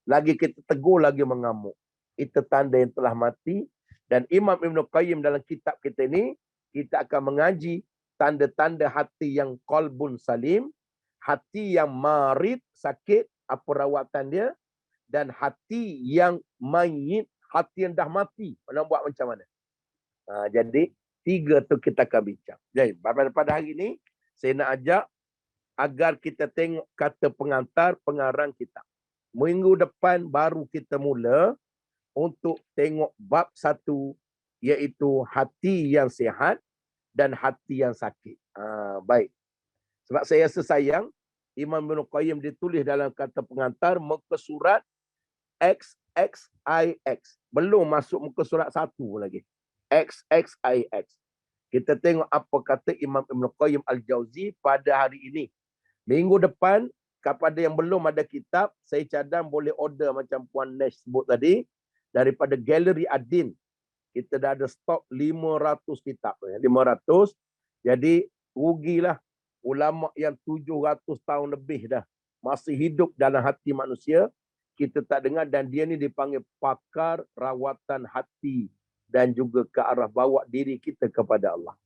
Lagi kita tegur, lagi mengamuk. Itu tanda yang telah mati. Dan Imam Ibn Qayyim dalam kitab kita ni, kita akan mengaji tanda-tanda hati yang qalbun salim, hati yang marid, sakit, apa rawatan dia, dan hati yang mayit, hati yang dah mati. Nak buat macam mana? Jadi, tiga tu kita akan bincang. Jadi, pada hari ini, saya nak ajak agar kita tengok kata pengantar pengarang kitab. Minggu depan baru kita mula untuk tengok bab 1, iaitu hati yang sihat dan hati yang sakit. Baik. Sebab saya rasa sayang, Imam Ibn Qayyim ditulis dalam kata pengantar muka surat XXIX. Belum masuk muka surat 1 lagi. XXIX. Kita tengok apa kata Imam Ibn Qayyim Al-Jauzi pada hari ini. Minggu depan, kepada yang belum ada kitab, saya cadang boleh order macam Puan Nesh sebut tadi, daripada Galeri Adin. Kita dah ada stok 500 kitab. 500. Jadi, rugilah ulama yang 700 tahun lebih dah masih hidup dalam hati manusia. Kita tak dengar, dan dia ni dipanggil pakar rawatan hati dan juga ke arah bawa diri kita kepada Allah.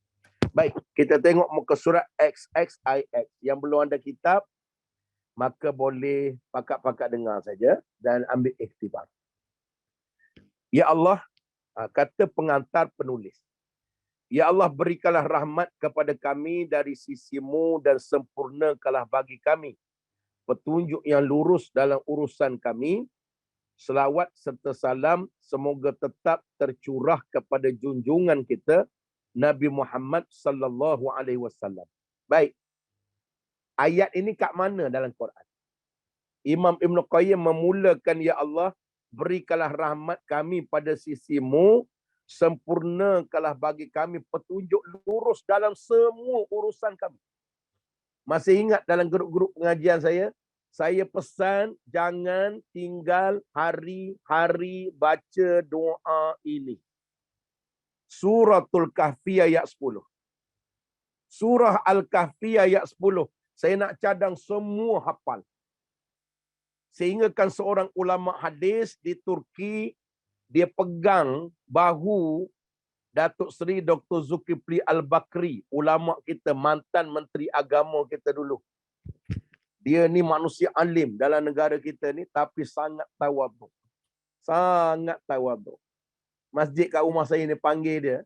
Baik, kita tengok muka surat XXIX. Yang belum ada kitab, maka boleh pakat-pakat dengar saja dan ambil iktibar. Ya Allah, kata pengantar penulis. Ya Allah, berikanlah rahmat kepada kami dari sisimu dan sempurnakanlah bagi kami petunjuk yang lurus dalam urusan kami. Selawat serta salam semoga tetap tercurah kepada junjungan kita Nabi Muhammad sallallahu alaihi wasallam. Baik. Ayat ini kat mana dalam Quran? Imam Ibn Qayyim memulakan, ya Allah, berikanlah rahmat kami pada sisimu, sempurnakanlah bagi kami petunjuk lurus dalam semua urusan kami. Masih ingat dalam grup-grup pengajian saya pesan jangan tinggal hari-hari baca doa ini. Suratul Kahfi ayat 10. Surah Al-Kahfi ayat 10. Saya nak cadang semua hafal. Sehingga kan seorang ulama hadis di Turki, dia pegang bahu Datuk Seri Dr. Zulkifli Al-Bakri, ulama kita, mantan Menteri Agama kita dulu. Dia ni manusia alim dalam negara kita ni, tapi sangat tawaduk. Sangat tawaduk. Masjid kat rumah saya ni panggil dia.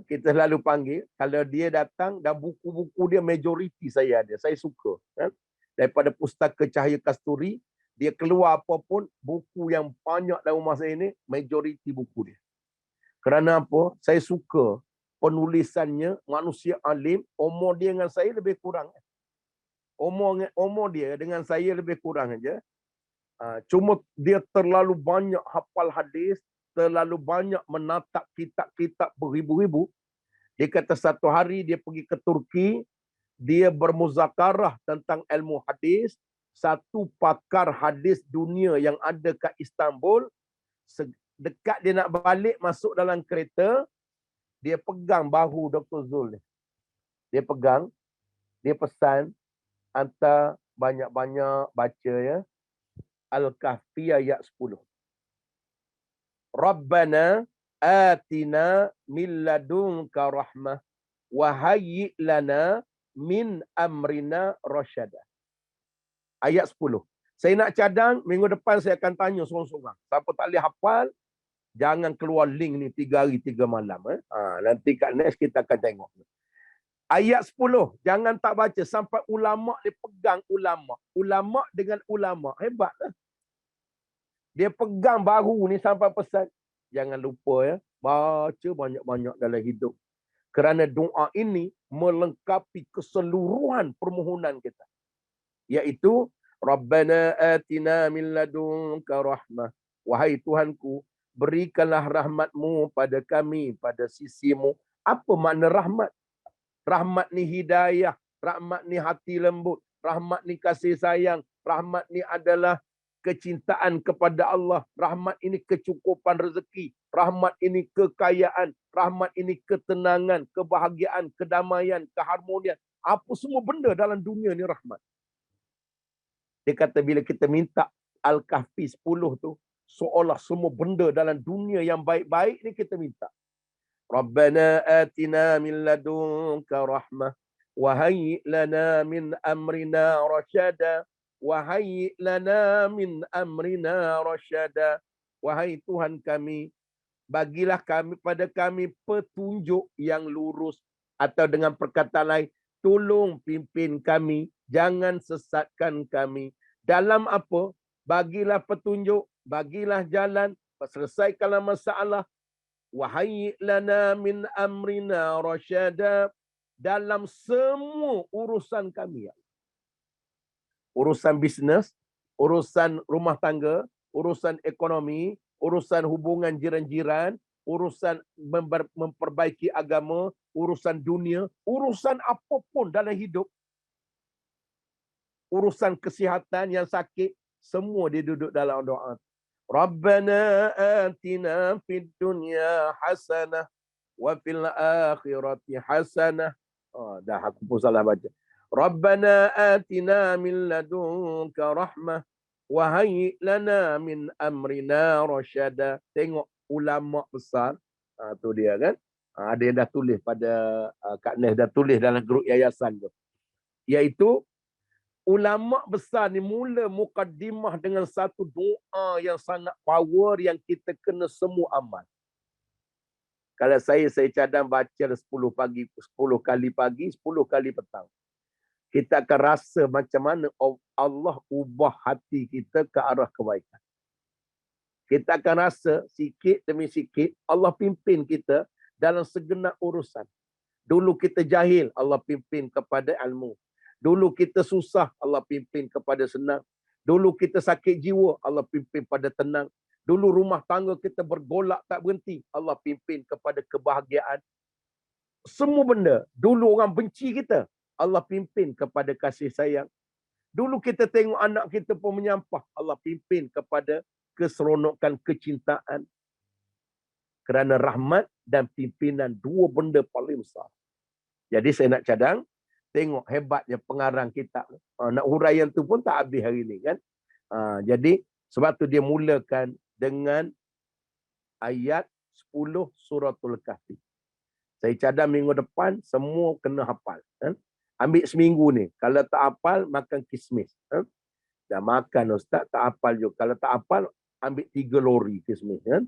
Kita selalu panggil. Kalau dia datang dan buku-buku dia majoriti saya ada. Saya suka. Daripada pustaka Cahaya Kasturi, dia keluar apa pun, buku yang banyak dalam rumah saya ni, majoriti buku dia. Kerana apa? Saya suka penulisannya, manusia alim, umur dia dengan saya lebih kurang. Umur dia dengan saya lebih kurang aja. Cuma dia terlalu banyak hafal hadis, terlalu banyak menatap kitab-kitab beribu-ribu. Dia kata satu hari dia pergi ke Turki, dia bermuzakarah tentang ilmu hadis. Satu pakar hadis dunia yang ada kat Istanbul, dekat dia nak balik masuk dalam kereta, dia pegang bahu Dr. Zul. Dia pegang, dia pesan, hantar banyak-banyak baca ya. Al-Kahfi ayat 10. Rabbana atina min ladunka rahmah wa hayyi' lana min amrina rasyada. Ayat 10. Saya nak cadang, minggu depan saya akan tanya sorang-sorang. Siapa tak boleh hafal, jangan keluar link ni 3 hari 3 malam. Nanti kat next kita akan tengok. Ayat 10. Jangan tak baca sampai ulama dia pegang ulama. Ulama dengan ulama. Hebatlah. Dia pegang baru ni sampai pesan. Jangan lupa ya. Baca banyak-banyak dalam hidup. Kerana doa ini melengkapi keseluruhan permohonan kita. Iaitu, Rabbana atina min ladunka rahmah. Wahai Tuhanku, berikanlah rahmatmu pada kami, pada sisimu. Apa makna rahmat? Rahmat ni hidayah. Rahmat ni hati lembut. Rahmat ni kasih sayang. Rahmat ni adalah kecintaan kepada Allah. Rahmat ini kecukupan rezeki. Rahmat ini kekayaan. Rahmat ini ketenangan, kebahagiaan, kedamaian, keharmonian. Apa semua benda dalam dunia ni rahmat. Dia kata bila kita minta Al-Kahfi 10 tu, seolah semua benda dalam dunia yang baik-baik ni kita minta. Rabbana atina min ladunka rahmah wa hayyi' lana min amrina rasyada. Wahai lana min amrina rasyada. Wahai Tuhan kami, bagilah kami pada kami petunjuk yang lurus. Atau dengan perkataan lain, tolong pimpin kami, jangan sesatkan kami. Dalam apa? Bagilah petunjuk, bagilah jalan, selesaikanlah masalah. Wahai lana min amrina rasyada. Dalam semua urusan kami, ya. Urusan bisnes, urusan rumah tangga, urusan ekonomi, urusan hubungan jiran-jiran, urusan memperbaiki agama, urusan dunia, urusan apapun dalam hidup, urusan kesihatan yang sakit, semua dia duduk dalam doa. Rabbana atina fid dunya hasanah wa fil akhirati hasanah. Dah aku pun salah baca. Rabbana atina min ladunka rahmah wa hayyi' lana min amrina rasyada. Tengok ulama besar. Tu dia kan. Ada yang dah tulis pada Kak Nes dah tulis dalam grup yayasan tu. Iaitu ulama besar ni mula mukaddimah dengan satu doa yang sangat power yang kita kena semua amal. Kalau saya cadang baca 10 pagi, 10 kali pagi, 10 kali petang. Kita akan rasa macam mana Allah ubah hati kita ke arah kebaikan. Kita akan rasa sikit demi sikit Allah pimpin kita dalam segenap urusan. Dulu kita jahil, Allah pimpin kepada ilmu. Dulu kita susah, Allah pimpin kepada senang. Dulu kita sakit jiwa, Allah pimpin pada tenang. Dulu rumah tangga kita bergolak tak berhenti, Allah pimpin kepada kebahagiaan. Semua benda, dulu orang benci kita, Allah pimpin kepada kasih sayang. Dulu kita tengok anak kita pun menyampah, Allah pimpin kepada keseronokan kecintaan. Kerana rahmat dan pimpinan, dua benda paling besar. Jadi saya nak cadang, tengok hebatnya pengarang kitab. Nak huraian tu pun tak habis hari ni kan. Jadi sebab tu dia mulakan dengan ayat 10 suratul Kahfi. Saya cadang minggu depan semua kena hafal. Kan? Ambil seminggu ni. Kalau tak hafal, makan kismis. Kan? Dah makan Ustaz, tak hafal juga. Kalau tak hafal, ambil 3 lori kismis. Kan?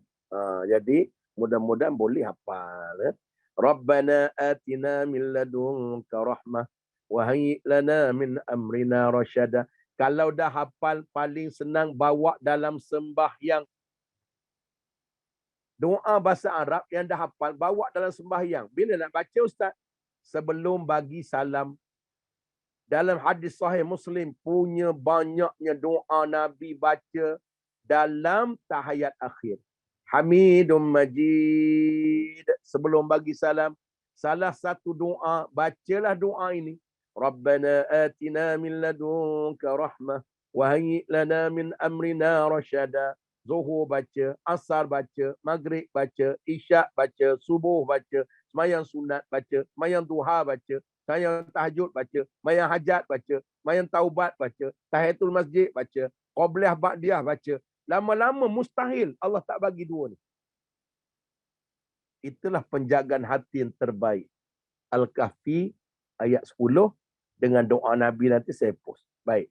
Jadi mudah-mudahan boleh hafal. Kan? Rabbana atina min ladunka rahmah wa hayyi lana min amrina rasyada. Kalau dah hafal, paling senang bawa dalam sembahyang. Doa bahasa Arab yang dah hafal, bawa dalam sembahyang. Bila nak baca Ustaz? Sebelum bagi salam. Dalam hadis sahih Muslim, punya banyaknya doa Nabi baca dalam tahiyat akhir. Hamidum Majid. Sebelum bagi salam, salah satu doa, bacalah doa ini. Rabbana atina min ladunka rahmah wa hayyi lana min amrina rasyada. Zuhur baca, asar baca, maghrib baca, isyak baca, subuh baca, semayang sunat baca, semayang duha baca, semayang tahajud baca, semayang hajat baca, semayang taubat baca, tahiyatul masjid baca, qabliyah ba'diyah baca. Lama-lama mustahil Allah tak bagi dua ni. Itulah penjagaan hati yang terbaik. Al-Kahfi ayat 10 dengan doa Nabi nanti saya post. Baik.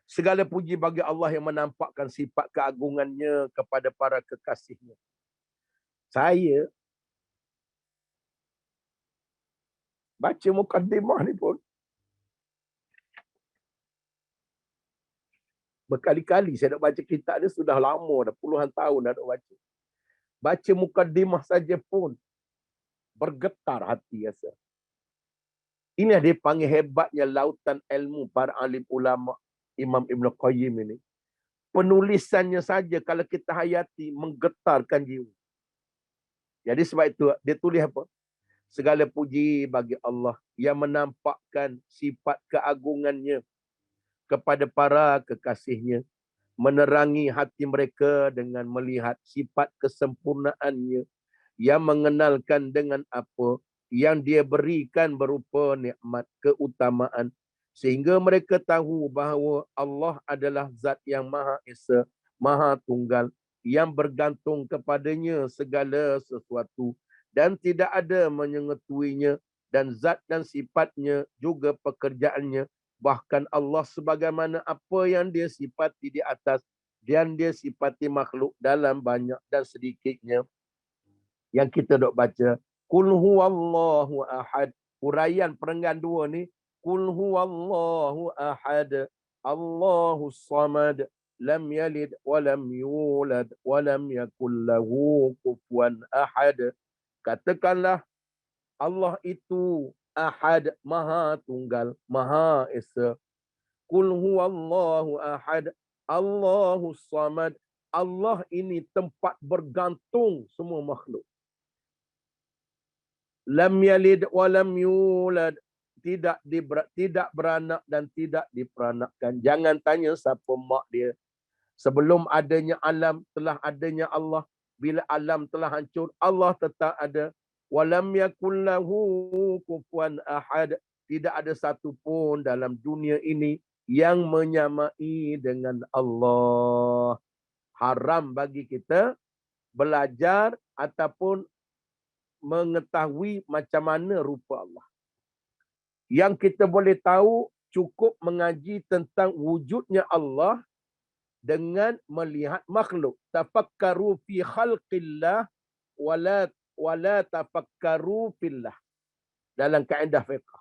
Segala puji bagi Allah yang menampakkan sifat keagungannya kepada para kekasihnya. Saya baca mukaddimah ni pun berkali-kali saya nak baca kitab dia, sudah lama dah, puluhan tahun dah nak baca. Baca mukaddimah saja pun bergetar hati rasa. Inilah dia panggil hebatnya lautan ilmu para alim ulama Imam Ibn Qayyim ini. Penulisannya saja kalau kita hayati menggetarkan jiwa. Jadi sebab itu dia tulis apa? Segala puji bagi Allah yang menampakkan sifat keagungannya kepada para kekasihnya, menerangi hati mereka dengan melihat sifat kesempurnaannya, yang mengenalkan dengan apa yang dia berikan berupa nikmat keutamaan, sehingga mereka tahu bahawa Allah adalah zat yang Maha Esa, Maha Tunggal, yang bergantung kepadanya segala sesuatu dan tidak ada menyengetuinya, dan zat dan sifatnya juga pekerjaannya. Bahkan Allah sebagaimana apa yang dia sifati di atas dan dia sifati makhluk dalam banyak dan sedikitnya. Yang kita dok baca, Qul huwallahu ahad. Huraian perenggan dua ni, Qul huwallahu ahad, Allahus samad, lam yalid wa lam yulad wa lam yakul lahu kufuwan ahad. Katakanlah Allah itu ahad, maha tunggal, maha esa. Qul huwallahu ahad, Allahus samad. Allah ini tempat bergantung semua makhluk. Lam yalid wa lam yulad. Tidak beranak dan tidak diperanakkan. Jangan tanya siapa mak dia. Sebelum adanya alam, telah adanya Allah. Bila alam telah hancur, Allah tetap ada. Walam yakul lahu kufuwan ahad. Tidak ada satu pun dalam dunia ini yang menyamai dengan Allah. Haram bagi kita belajar ataupun mengetahui macam mana rupa Allah. Yang kita boleh tahu, cukup mengaji tentang wujudnya Allah dengan melihat makhluk. Tafakkaru fi khalqillah wala wala tafakkaru fillah. Dalam kaedah fiqh.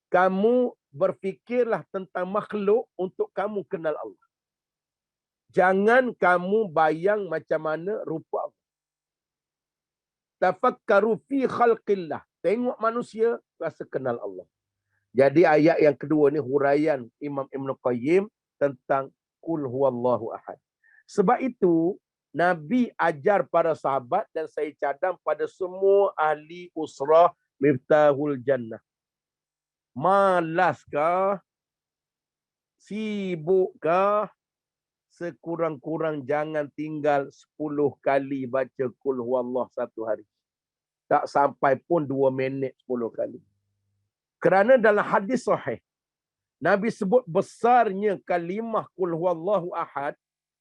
Kamu berfikirlah tentang makhluk untuk kamu kenal Allah. Jangan kamu bayang macam mana rupa Allah. Tafakkaru fi khalqillah. Tengok manusia, rasa kenal Allah. Jadi ayat yang kedua ni huraian Imam Ibn Qayyim tentang Qul huwallahu ahad. Sebab itu, Nabi ajar para sahabat dan saya cadang pada semua ahli usrah Miftahul Jannah. Malaskah? Sibukkah? Sekurang-kurang jangan tinggal 10 kali baca Qul huwallah satu hari. Tak sampai pun 2 minit 10 kali. Kerana dalam hadis sahih, Nabi sebut besarnya kalimah Qul huwallahu ahad.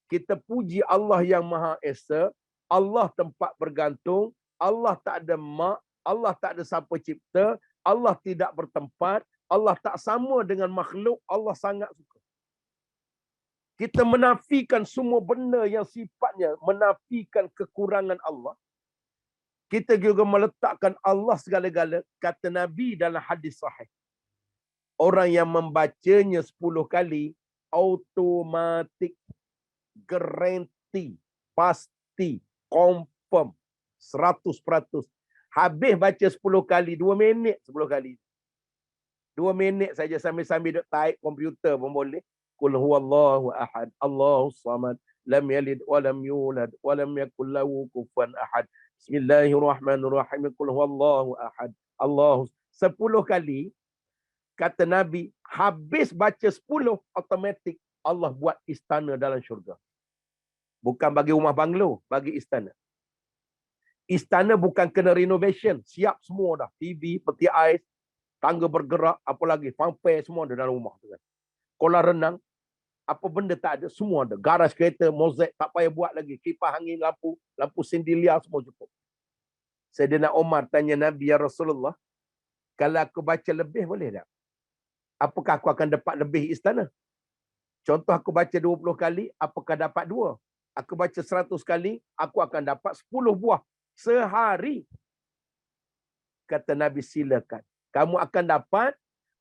Kita puji Allah yang Maha Esa. Allah tempat bergantung. Allah tak ada mak. Allah tak ada siapa cipta. Allah tidak bertempat. Allah tak sama dengan makhluk. Allah sangat suka. Kita menafikan semua benda yang sifatnya menafikan kekurangan Allah. Kita juga meletakkan Allah segala-gala. Kata Nabi dalam hadis sahih. Orang yang membacanya 10 kali, automatik, garanti, pasti, confirm, 100%. Habis baca 10 kali, 2 minit 10 kali. 2 minit saja sambil-sambil duk type komputer pun boleh. Qul huwallahu ahad, Allahus samad, lam yalid wa lam yulad wa lam yakul lahu kufuwan ahad. Bismillahirrahmanirrahim. Qul huwallahu ahad, Allahus. 10 kali kata Nabi, habis baca 10 automatik Allah buat istana dalam syurga. Bukan bagi rumah banglo, bagi istana. Istana bukan kena renovation, siap semua dah. TV, peti ais, tangga bergerak, apa lagi, fanfare semua ada dalam rumah tu kan. Kolam renang, apa benda tak ada, semua ada. Garaj kereta, mozaik tak payah buat lagi. Kipas angin, lampu sindilia semua cukup. Sayyidina Umar tanya Nabi, ya Rasulullah, kalau aku baca lebih boleh tak? Apakah aku akan dapat lebih istana? Contoh aku baca 20 kali, apakah dapat 2? Aku baca 100 kali, aku akan dapat 10 buah sehari. Kata Nabi, silakan. Kamu akan dapat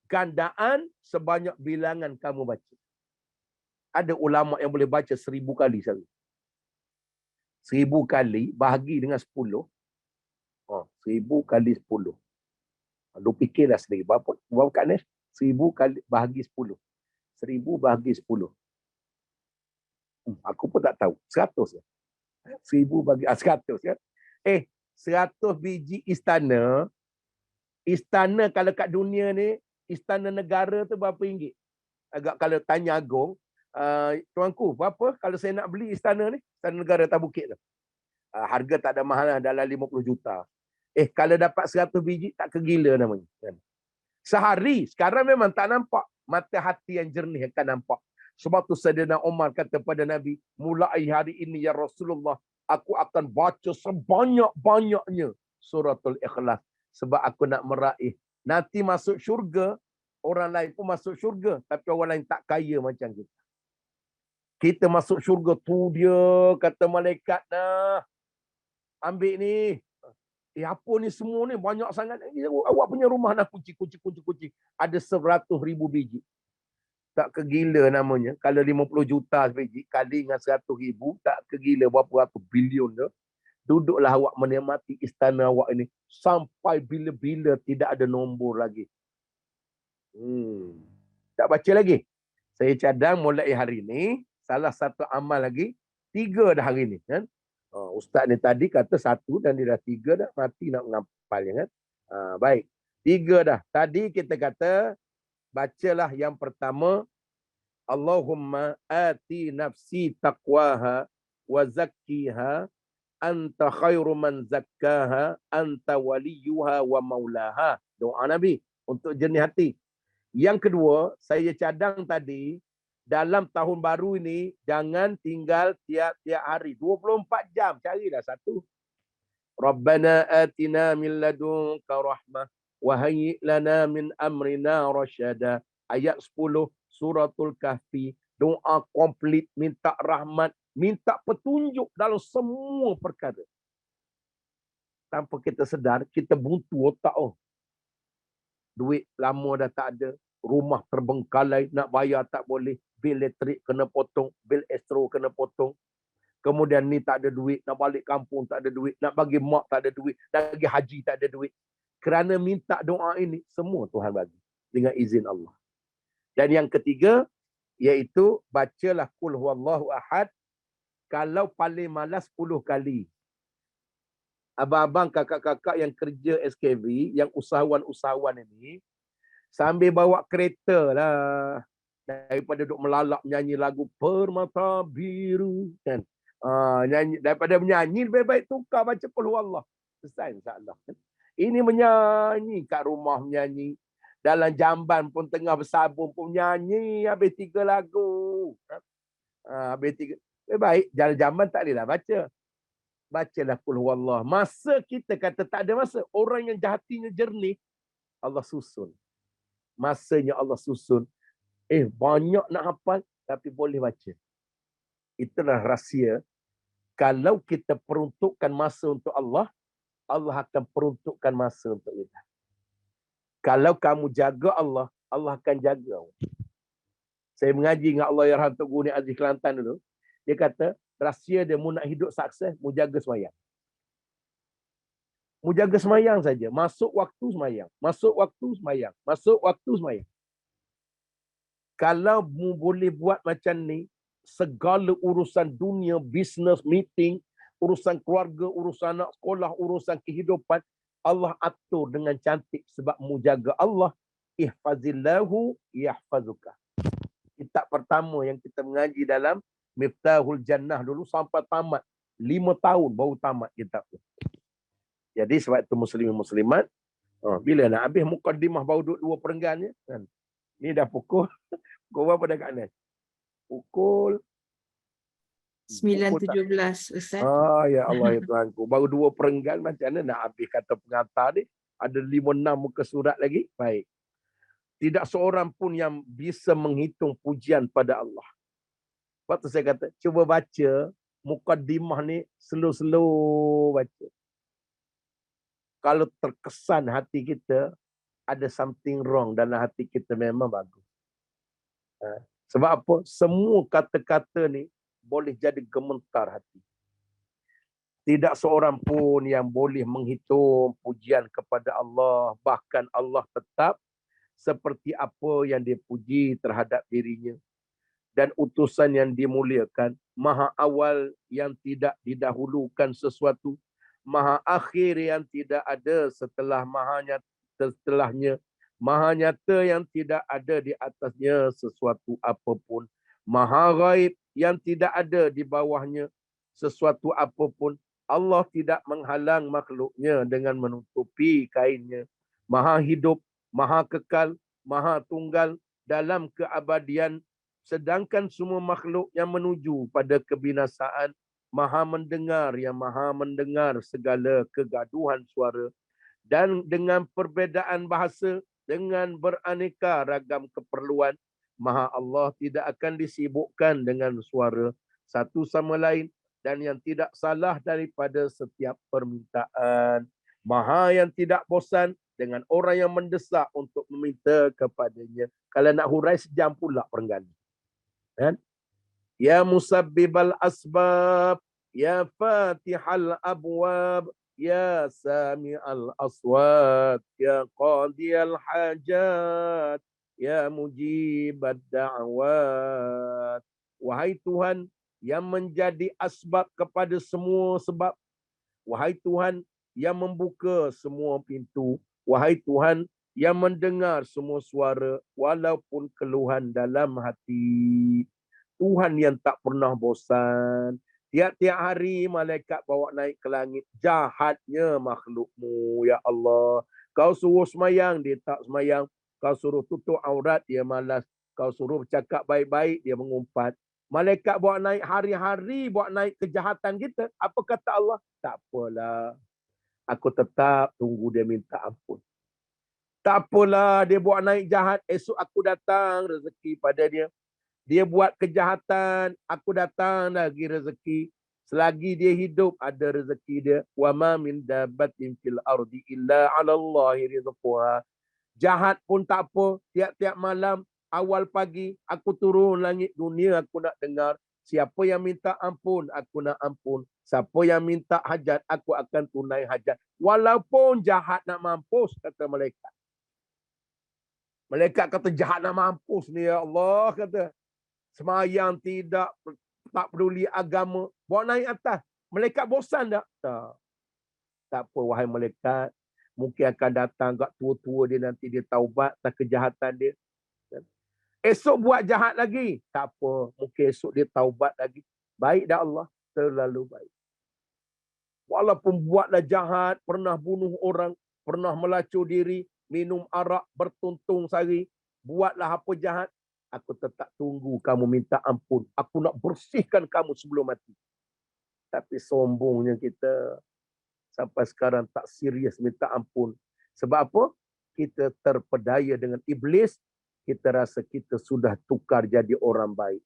gandaan sebanyak bilangan kamu baca. Ada ulama yang boleh baca 1000 kali sehari. 1000 kali bahagi dengan 10. 1000 kali 10. Lu fikirlah sendiri. Berapa kat ni? 1000 kali bahagi 10. 1000 bahagi 10. Aku pun tak tahu. 100 ya. 1000 bagi 100 ya. 100 biji istana. Istana kalau kat dunia ni, istana negara tu berapa ringgit? Agak kalau tanya Agong, tuanku, berapa kalau saya nak beli istana ni? Istana negara atas bukit tu. Harga tak ada mahal lah, dalam 50 juta. Kalau dapat 100 biji, tak kegila namanya. Sehari, sekarang memang tak nampak. Mata hati yang jernih akan nampak. Sebab tu Sayyidina Umar kata pada Nabi, mulai hari ini ya Rasulullah, aku akan baca sebanyak-banyaknya suratul Ikhlas. Sebab aku nak meraih. Nanti masuk syurga, orang lain pun masuk syurga. Tapi orang lain tak kaya macam kita. Kita masuk syurga tu dia, kata malaikat, nah, ambil ni. Apa ni semua ni banyak sangat. Awak punya rumah nak kunci. Ada 100,000 biji. Tak kegila namanya. Kalau 50 juta biji, kali dengan 100,000, tak kegila berapa ratus bilion tu. Duduklah awak menikmati istana awak ini. Sampai bila-bila tidak ada nombor lagi. Tak baca lagi. Saya cadang mulai hari ni, salah satu amal lagi, 3 dah hari ni. Kan? Ustaz ni tadi kata 1 dan dia dah 3 dah, mati nak mengampal. Kan? Baik. 3 dah. Tadi kita kata, bacalah yang pertama, Allahumma ati nafsi taqwaha wa zakkiha anta khairu man zakkaha anta waliyuha wa maulaha. Doa Nabi untuk jernih hati. Yang kedua, saya cadang tadi, dalam tahun baru ini, jangan tinggal tiap-tiap hari. 24 jam, carilah satu. Rabbana atina min ladunka rahmah wa hayyi' lana min amrina rasyada. Ayat 10, suratul Kahfi. Doa komplit, minta rahmat, minta petunjuk dalam semua perkara. tanpa kita sedar, kita buntu otak. Oh, duit lama dah tak ada. Rumah terbengkalai, nak bayar tak boleh. Bil elektrik kena potong. Bil astro kena potong. Kemudian ni tak ada duit. Nak balik kampung tak ada duit. Nak bagi mak tak ada duit. Nak bagi haji tak ada duit. Kerana minta doa ini, semua Tuhan bagi. Dengan izin Allah. Dan yang ketiga, iaitu bacalah Qul Huwallahu Ahad. Kalau paling malas 10 kali. Abang-abang, kakak-kakak yang kerja SKV, yang usahawan-usahawan ini, sambil bawa kereta lah. Daripada duduk melalak menyanyi lagu Permata Biru. Kan? Nyanyi, daripada menyanyi, lebih baik tukar baca Qul Huwallah. Selesai insyaAllah. Ini menyanyi kat rumah menyanyi. Dalam jamban pun tengah bersabun pun menyanyi. Habis 3 lagu. Habis 3. Lebih baik jalan jamban tak bolehlah baca. Bacalah Qul Huwallah. Masa kita kata tak ada masa. Orang yang hatinya jernih, Allah susun. Masanya Allah susun. Banyak nak hafal, tapi boleh baca. Itulah rahsia. Kalau kita peruntukkan masa untuk Allah, Allah akan peruntukkan masa untuk kita. Kalau kamu jaga Allah, Allah akan jaga. Saya mengaji dengan Allah Yarham Tok Guru Aziz Kelantan dulu. Dia kata, rahsia dia mu nak hidup sukses, mu jaga semayang. Mu jaga semayang saja. Masuk waktu semayang. Masuk waktu semayang. Masuk waktu semayang. Kalau mu boleh buat macam ni, segala urusan dunia, bisnes, meeting, urusan keluarga, urusan anak sekolah, urusan kehidupan, Allah atur dengan cantik sebab mu jaga Allah. Ihfazillahu yahfazuka. Kitab pertama yang kita mengaji dalam Miftahul Jannah dulu sampai tamat. 5 tahun baru tamat kitab tu. Jadi sebab itu muslimin muslimat, bila nak habis mukaddimah baru duduk 2 perenggannya kan. Ni dah pukul berapa dah kat ni? Pukul 9.17 Ustaz. Ya Allah ya Tuhanku. Baru 2 perenggan, macam mana nak habis kata pengantar ni? Ada 5-6 muka surat lagi. Baik. Tidak seorang pun yang bisa menghitung pujian pada Allah. Sebab tu saya kata, cuba baca mukaddimah ni slow-slow baca. Kalau terkesan hati kita, ada something wrong dalam hati kita, memang bagus. Sebab apa? Semua kata-kata ni boleh jadi gementar hati. Tidak seorang pun yang boleh menghitung pujian kepada Allah. Bahkan Allah tetap seperti apa yang dia puji terhadap dirinya. Dan utusan yang dimuliakan, maha awal yang tidak didahulukan sesuatu, maha akhir yang tidak ada setelahnya, maha nyata yang tidak ada di atasnya sesuatu apapun, maha ghaib yang tidak ada di bawahnya sesuatu apapun. Allah tidak menghalang makhluknya dengan menutupi kainnya. Maha hidup, maha kekal, maha tunggal dalam keabadian. Sedangkan semua makhluk yang menuju pada kebinasaan, maha mendengar yang maha mendengar segala kegaduhan suara. Dan dengan perbezaan bahasa, dengan beraneka ragam keperluan, maha Allah tidak akan disibukkan dengan suara satu sama lain. Dan yang tidak salah daripada setiap permintaan. Maha yang tidak bosan dengan orang yang mendesak untuk meminta kepadanya. Kalau nak hurai sejam pula perenggan. Kan? Ya musabbibal asbab, ya fatihal abwab, ya sami'al aswat, ya qadiyal hajat, ya mujibad da'wat. Wahai Tuhan yang menjadi asbab kepada semua sebab. Wahai Tuhan yang membuka semua pintu. Wahai Tuhan yang mendengar semua suara walaupun keluhan dalam hati. Tuhan yang tak pernah bosan. Tiap-tiap hari malaikat bawa naik ke langit. Jahatnya makhlukmu, ya Allah. Kau suruh semayang, dia tak semayang. Kau suruh tutup aurat, dia malas. Kau suruh bercakap baik-baik, dia mengumpat. Malaikat bawa naik hari-hari, bawa naik kejahatan kita. Apa kata Allah? Tak apalah. Aku tetap tunggu dia minta ampun. Tak apalah, dia buat naik jahat. Esok aku datang rezeki pada dia. Dia buat kejahatan, aku datang lagi rezeki. Selagi dia hidup ada rezeki dia. Wa ma min dabbatin fil ardi illa 'ala Allahi rizquha. Jahat pun tak apa. Tiap-tiap malam, awal pagi, aku turun langit dunia, aku nak dengar. Siapa yang minta ampun, aku nak ampun. Siapa yang minta hajat, aku akan tunai hajat. Walaupun jahat nak mampus, kata malaikat. Malaikat kata jahat nak mampus ni, ya Allah, kata. Semayang tidak, tak peduli agama. Bawa naik atas. Malaikat bosan tak? Tak. Tak apa, wahai malaikat. Mungkin akan datang kat tua-tua dia nanti dia taubat atas kejahatan dia. Esok buat jahat lagi. Tak apa. Mungkin esok dia taubat lagi. Baik dah Allah. Terlalu baik. Walaupun buatlah jahat, pernah bunuh orang, pernah melacur diri, minum arak bertuntung sari, buatlah apa jahat, aku tetap tunggu kamu minta ampun. Aku nak bersihkan kamu sebelum mati. Tapi sombongnya kita sampai sekarang tak serius minta ampun. Sebab apa? Kita terpedaya dengan iblis. Kita rasa kita sudah tukar jadi orang baik.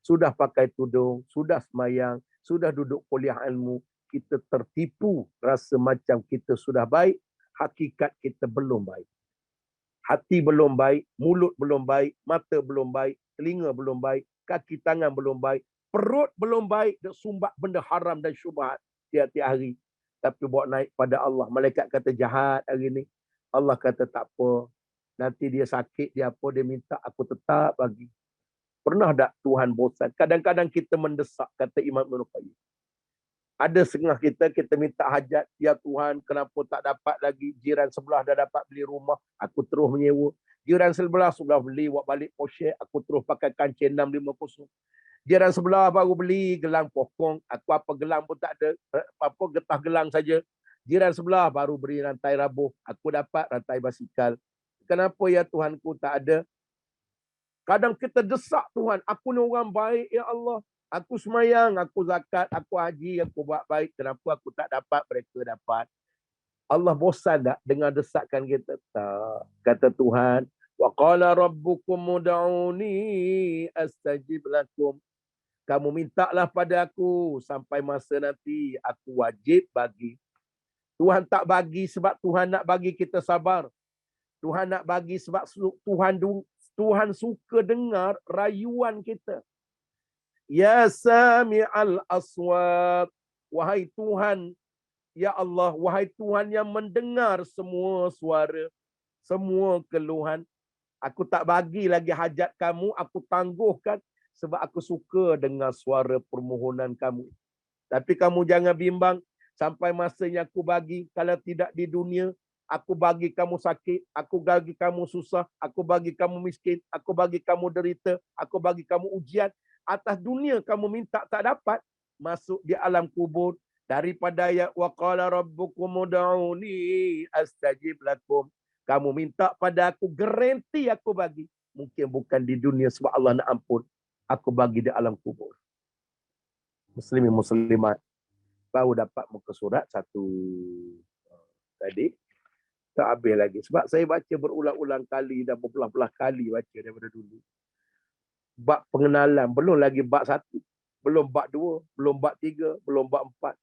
Sudah pakai tudung, sudah semayang, sudah duduk kuliah ilmu. Kita tertipu rasa macam kita sudah baik. Hakikat kita belum baik. Hati belum baik, mulut belum baik, mata belum baik, telinga belum baik, kaki tangan belum baik, perut belum baik, dan sumbat benda haram dan syubhat tiap-tiap hari. Tapi bawa naik pada Allah. Malaikat kata jahat hari ni. Allah kata tak apa. Nanti dia sakit, dia apa, dia minta, aku tetap bagi. Pernah tak Tuhan bosan? Kadang-kadang kita mendesak, kata Imam Ibn Qayyim. Ada setengah kita minta hajat. Ya Tuhan, kenapa tak dapat lagi? Jiran sebelah dah dapat beli rumah, aku terus menyewa. Jiran sebelah sudah beli, buat balik Porsche, aku terus pakai kancing 650. Jiran sebelah baru beli gelang pokong, aku apa gelang pun tak ada, apa getah gelang saja. Jiran sebelah baru beri rantai rabuh, aku dapat rantai basikal. Kenapa ya Tuhanku tak ada? Kadang kita desak Tuhan, aku ni orang baik ya Allah. Aku semayang, aku zakat, aku haji, aku buat baik. Kenapa aku tak dapat, mereka dapat? Allah bosan tak dengan desakan kita? Tak. Kata Tuhan, wa qala rabbukum ud'uni astajib lakum. Kamu mintalah pada aku sampai masa nanti aku wajib bagi. Tuhan tak bagi sebab Tuhan nak bagi kita sabar. Tuhan nak bagi sebab Tuhan suka dengar rayuan kita. Ya sami'al aswat. Wahai Tuhan, ya Allah, wahai Tuhan yang mendengar semua suara, semua keluhan. Aku tak bagi lagi hajat kamu, aku tangguhkan sebab aku suka dengar suara permohonan kamu. Tapi kamu jangan bimbang sampai masanya aku bagi. Kalau tidak di dunia, aku bagi kamu sakit, aku bagi kamu susah, aku bagi kamu miskin, aku bagi kamu derita, aku bagi kamu ujian. Atas dunia kamu minta tak dapat, masuk di alam kubur. Daripada ayat wa qala rabbukum ud'uni astajib lakum. Kamu minta pada aku, garanti aku bagi. Mungkin bukan di dunia sebab Allah nak ampun. Aku bagi di alam kubur. Muslimin muslimat, baru dapat muka surat satu tadi. Tak habis lagi. Sebab saya baca berulang-ulang kali dan berbelah-belah kali baca daripada dulu. Bab pengenalan, belum lagi bab 1, belum bab 2, belum bab 3, belum bab 4.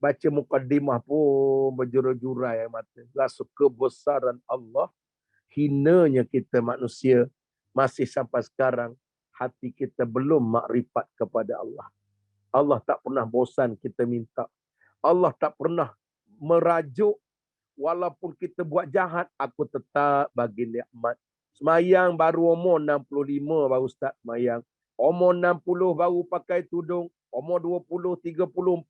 Baca mukaddimah pun berjurai-jurai mata. Rasa kebesaran Allah, hinanya kita manusia masih sampai sekarang hati kita belum makrifat kepada Allah. Allah tak pernah bosan kita minta. Allah tak pernah merajuk. Walaupun kita buat jahat, aku tetap bagi nikmat. Semayang baru umur 65 baru start semayang. Umur 60 baru pakai tudung. Umur 20, 30, 40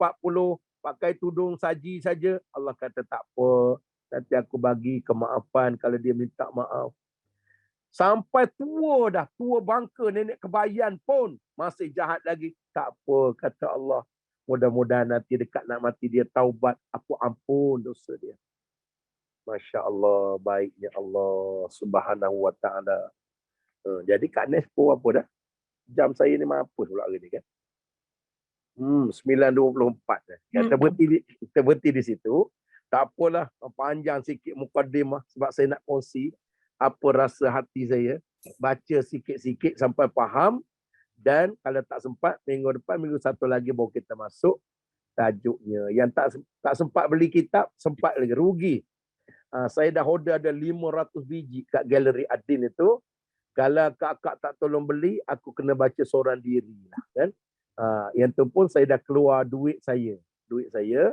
pakai tudung saji saja. Allah kata tak apa. Nanti aku bagi kemaafan kalau dia minta maaf. Sampai tua dah, tua bangka, nenek kebayan pun masih jahat lagi. Tak apa, kata Allah. Mudah-mudahan nanti dekat nak mati dia taubat, aku ampun dosa dia. Masya Allah, baiknya Allah Subhanahu Wa Taala. Jadi Kak Nes pun apa dah? Jam saya ni mampus pula hari ni kan? 9.24 dah. Kita berhenti di situ. Tak apalah, panjang sikit mukadimah sebab saya nak kongsi apa rasa hati saya. Baca sikit-sikit sampai faham. Dan kalau tak sempat, minggu depan, minggu satu lagi baru kita masuk tajuknya. Yang tak sempat beli kitab, sempat lagi, rugi. Saya dah order ada 500 biji kat galeri Adin itu. Kalau kakak tak tolong beli, aku kena baca seorang diri lah, kan. Yang tu pun saya dah keluar duit saya. Duit saya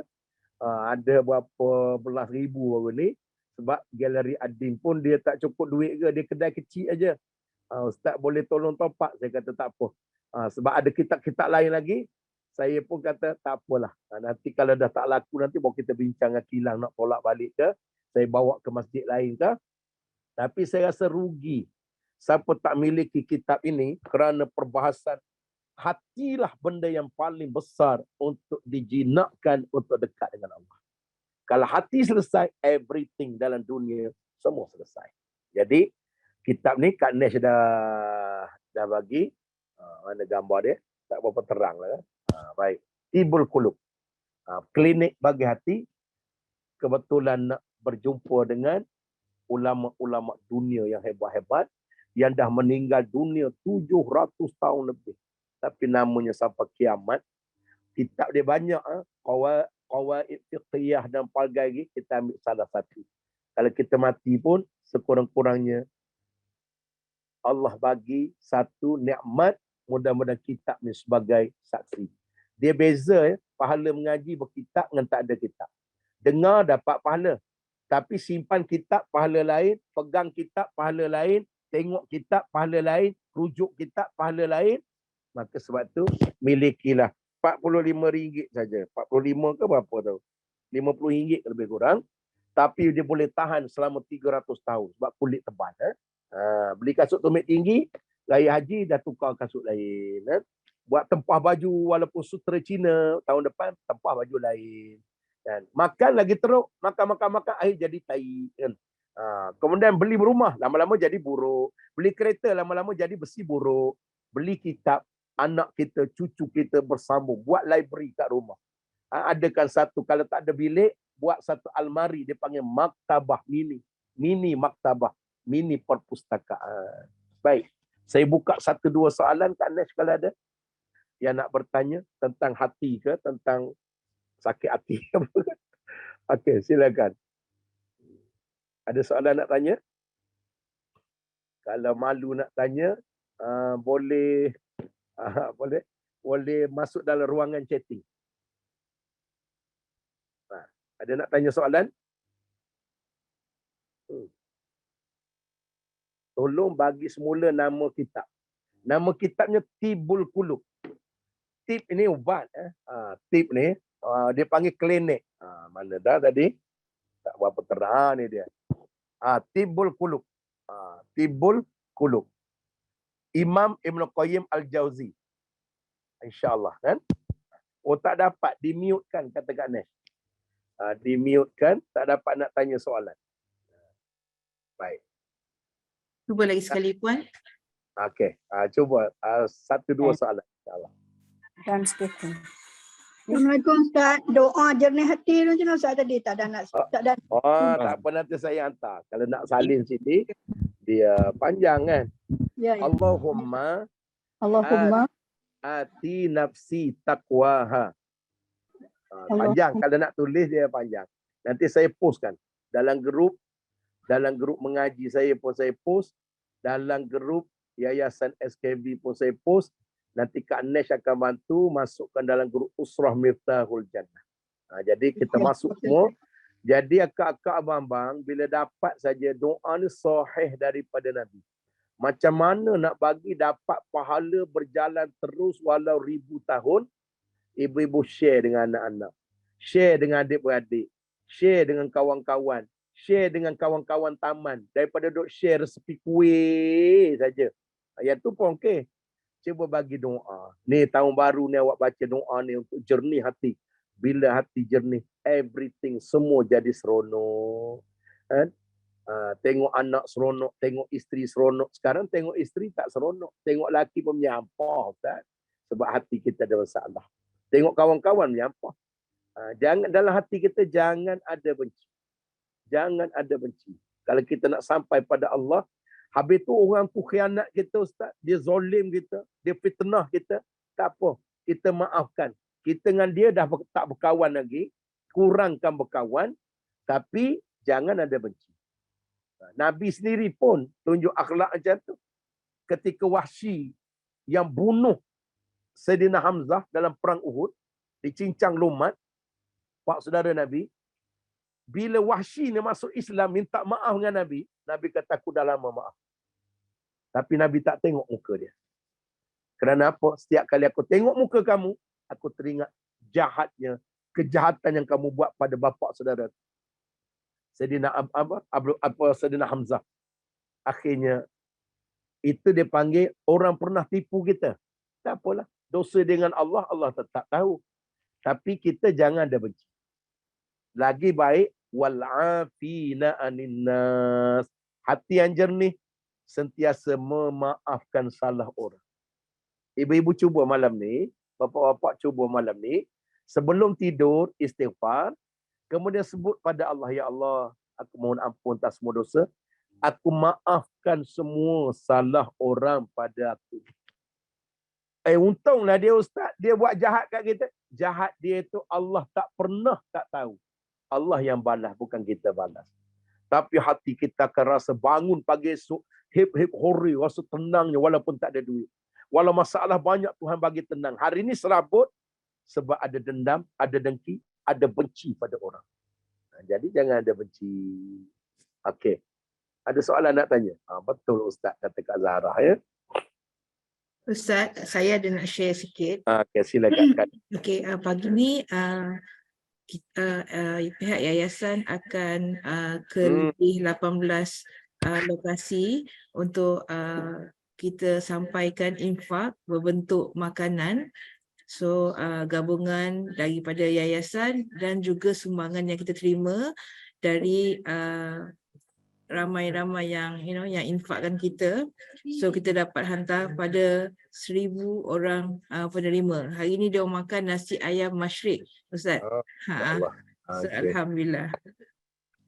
ada berapa belas ribu baru ni. Sebab galeri Adin pun dia tak cukup duit ke, dia kedai kecil aja. Ustaz boleh tolong top up? Saya kata tak apa. Sebab ada kitab-kitab lain lagi. Saya pun kata tak apalah. Nanti kalau dah tak laku nanti baru kita bincang dengan kilang nak tolak balik ke. Saya bawa ke masjid lain ke. Tapi saya rasa rugi. Siapa tak miliki kitab ini kerana perbahasan hatilah benda yang paling besar untuk dijinakkan untuk dekat dengan Allah. Kalau hati selesai, everything dalam dunia semua selesai. Jadi kitab ni Kak Nesh dah bagi. Mana gambar dia? Tak berapa terang lah. Baik. Tibul Qulub. Klinik bagi hati. Kebetulan nak berjumpa dengan ulama-ulama dunia yang hebat-hebat yang dah meninggal dunia 700 tahun lebih. Tapi namanya sampai kiamat. Kitab dia banyak. Qawaid fiqhiyah dan pelbagai, kita ambil salah satu. Kalau kita mati pun sekurang-kurangnya Allah bagi satu nikmat, mudah-mudahan kitab ni sebagai saksi. Dia beza pahala mengaji berkitab dengan tak ada kitab. Dengar dapat pahala. Tapi simpan kitab pahala lain, pegang kitab pahala lain, tengok kitab pahala lain, rujuk kitab pahala lain. Maka sebab tu milikilah RM45 saja. 45 ke berapa tahu? RM50 lebih kurang. Tapi dia boleh tahan selama 300 tahun sebab kulit tebal. Beli kasut tumit tinggi, raya haji dah tukar kasut lain. Buat tempah baju walaupun sutra Cina, tahun depan tempah baju lain. Dan makan lagi teruk, makan akhir jadi tai, kan. Kemudian beli rumah, lama-lama jadi buruk. Beli kereta, lama-lama jadi besi buruk. Beli kitab, anak kita, cucu kita bersambung. Buat library kat rumah. Adakan satu, kalau tak ada bilik, buat satu almari, dia panggil maktabah mini. Mini maktabah, mini perpustakaan. Baik, saya buka satu dua soalan Kak Nesh kalau ada yang nak bertanya tentang hati ke, tentang sakit hati. Okey, silakan. Ada soalan nak tanya? Kalau malu nak tanya, boleh boleh masuk dalam ruangan chatting. Ada nak tanya soalan? Tolong bagi semula nama kitab. Nama kitabnya Tibul Qulub. Tib ini ubat. Tib ni, dia panggil klinik. Mana dah tadi? Tak berapa terang ni dia. Tibul Qulub. Tibul Qulub. Imam Ibn Qayyim Al-Jauzi. InsyaAllah, kan? Tak dapat, di-mute kan, kata Kak Nesh. Di-mute kan, tak dapat nak tanya soalan. Baik. Cuba lagi sekali, Puan. Okey, cuba satu dua soalan. InsyaAllah. Assalamualaikum Ustaz. Doa jernih hati tu macam mana Ustaz tadi? Tak ada nak tak apa, nanti saya hantar. Kalau nak salin sini dia panjang kan. Ya. Allahumma ati nafsi taqwaha. Panjang. Kalau nak tulis dia panjang. Nanti saya postkan dalam grup mengaji saya pun saya post, dalam grup Yayasan SKB pun saya post. Nanti Kak Nesh akan bantu masukkan dalam grup Usrah Miftahul Jannah. Jadi kita masuk semua. Jadi akak-akak abang-abang, bila dapat saja doa ni sahih daripada Nabi. Macam mana nak bagi dapat pahala berjalan terus walau ribu tahun? Ibu-ibu share dengan anak-anak. Share dengan adik-beradik. Share dengan kawan-kawan. Share dengan kawan-kawan taman. Daripada duk share resepi kuih saja. Yang tu pun okey. Cuba bagi doa. Ni tahun baru ni awak baca doa ni untuk jernih hati. Bila hati jernih, everything semua jadi seronok. Kan? Tengok anak seronok, tengok isteri seronok. Sekarang tengok isteri tak seronok. Tengok laki pun menyampah. Kan? Sebab hati kita ada masalah. Tengok kawan-kawan menyampah. Jangan dalam hati kita jangan ada benci. Jangan ada benci. Kalau kita nak sampai pada Allah, Habis tu orang tu khianat kita Ustaz, dia zalim kita, dia fitnah kita, tak apa, kita maafkan. Kita dengan dia dah tak berkawan lagi, kurangkan berkawan, tapi jangan ada benci. Nabi sendiri pun tunjuk akhlak macam tu. Ketika Wahsy yang bunuh Sayyidina Hamzah dalam perang Uhud, dicincang lumat, pak saudara Nabi, bila Wahsy ni masuk Islam minta maaf dengan Nabi, Nabi kata aku dah lama maaf. Tapi Nabi tak tengok muka dia. Kerana apa? Setiap kali aku tengok muka kamu, aku teringat jahatnya, kejahatan yang kamu buat pada bapa saudara. Sayyidina Sayyidina Hamzah. Akhirnya itu dia panggil orang pernah tipu kita. Tak apalah. Dosa dengan Allah, Allah tetap tahu. Tapi kita jangan ada benci. Lagi baik wal'afina anin nas. Hati yang jernih sentiasa memaafkan salah orang. Ibu-ibu cuba malam ni, bapa-bapa cuba malam ni, sebelum tidur istighfar, kemudian sebut pada Allah, ya Allah, aku mohon ampun atas semua dosa. Aku maafkan semua salah orang pada aku. Untunglah dia Ustaz, dia buat jahat kat kita. Jahat dia itu Allah tak pernah tak tahu. Allah yang balas, bukan kita balas. Tapi hati kita akan rasa bangun pagi esok, hip-hip hori, rasa tenangnya walaupun tak ada duit. Walau masalah banyak, Tuhan bagi tenang. Hari ini serabut sebab ada dendam, ada dengki, ada benci pada orang. Jadi jangan ada benci. Okey. Ada soalan nak tanya? Betul Ustaz kata Kak Zahra ya. Ustaz, saya ada nak share sikit. Okey, silakan. Okey, pagi ni pihak yayasan akan ke lebih 18 lokasi untuk kita sampaikan infak berbentuk makanan. So gabungan daripada yayasan dan juga sumbangan yang kita terima dari ramai-ramai yang yang infakkan kita. So kita dapat hantar pada 1000 orang penerima. Hari ni dia makan nasi ayam masyrik, Ustaz. So, alhamdulillah.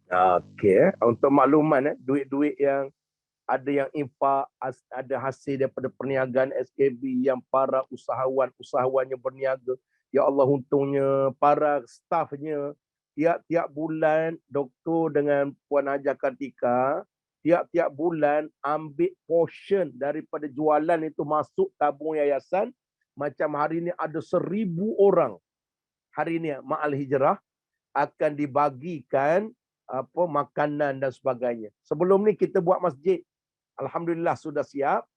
Okey, untuk makluman duit-duit yang ada yang infak, ada hasil daripada perniagaan SKB yang para usahawannya berniaga. Ya Allah, untungnya para stafnya tiap-tiap bulan doktor dengan Puan Hajah Kartika tiap-tiap bulan ambil portion daripada jualan itu masuk tabung yayasan. Macam hari ini ada 1000 orang. Hari ini Ma'al Hijrah akan dibagikan makanan dan sebagainya. Sebelum ni kita buat masjid. Alhamdulillah sudah siap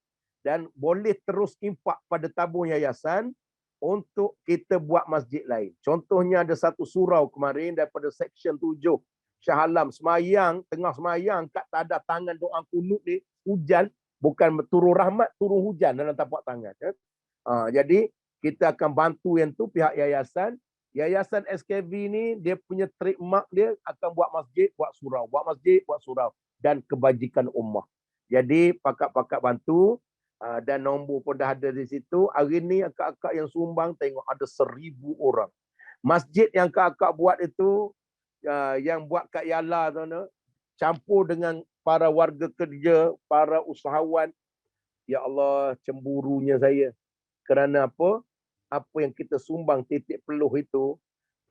dan boleh terus infak pada tabung yayasan untuk kita buat masjid lain. Contohnya ada satu surau kemarin daripada Seksyen 7 Shah Alam semayang, tengah semayang kat ada tangan doa kunut ni, hujan, bukan turun rahmat, turun hujan dalam tapak tangan. Jadi kita akan bantu yang tu pihak yayasan. Yayasan SKB ni dia punya trademark dia akan buat masjid, buat surau, buat masjid, buat surau dan kebajikan ummah. Jadi pakat-pakat bantu. Dan nombor pun dah ada di situ. Hari ni akak-akak yang sumbang tengok ada 1000 orang. Masjid yang akak-akak buat itu, yang buat kat Yala tu, campur dengan para warga kerja, para usahawan. Ya Allah, cemburunya saya. Kerana apa? Apa yang kita sumbang titik peluh itu,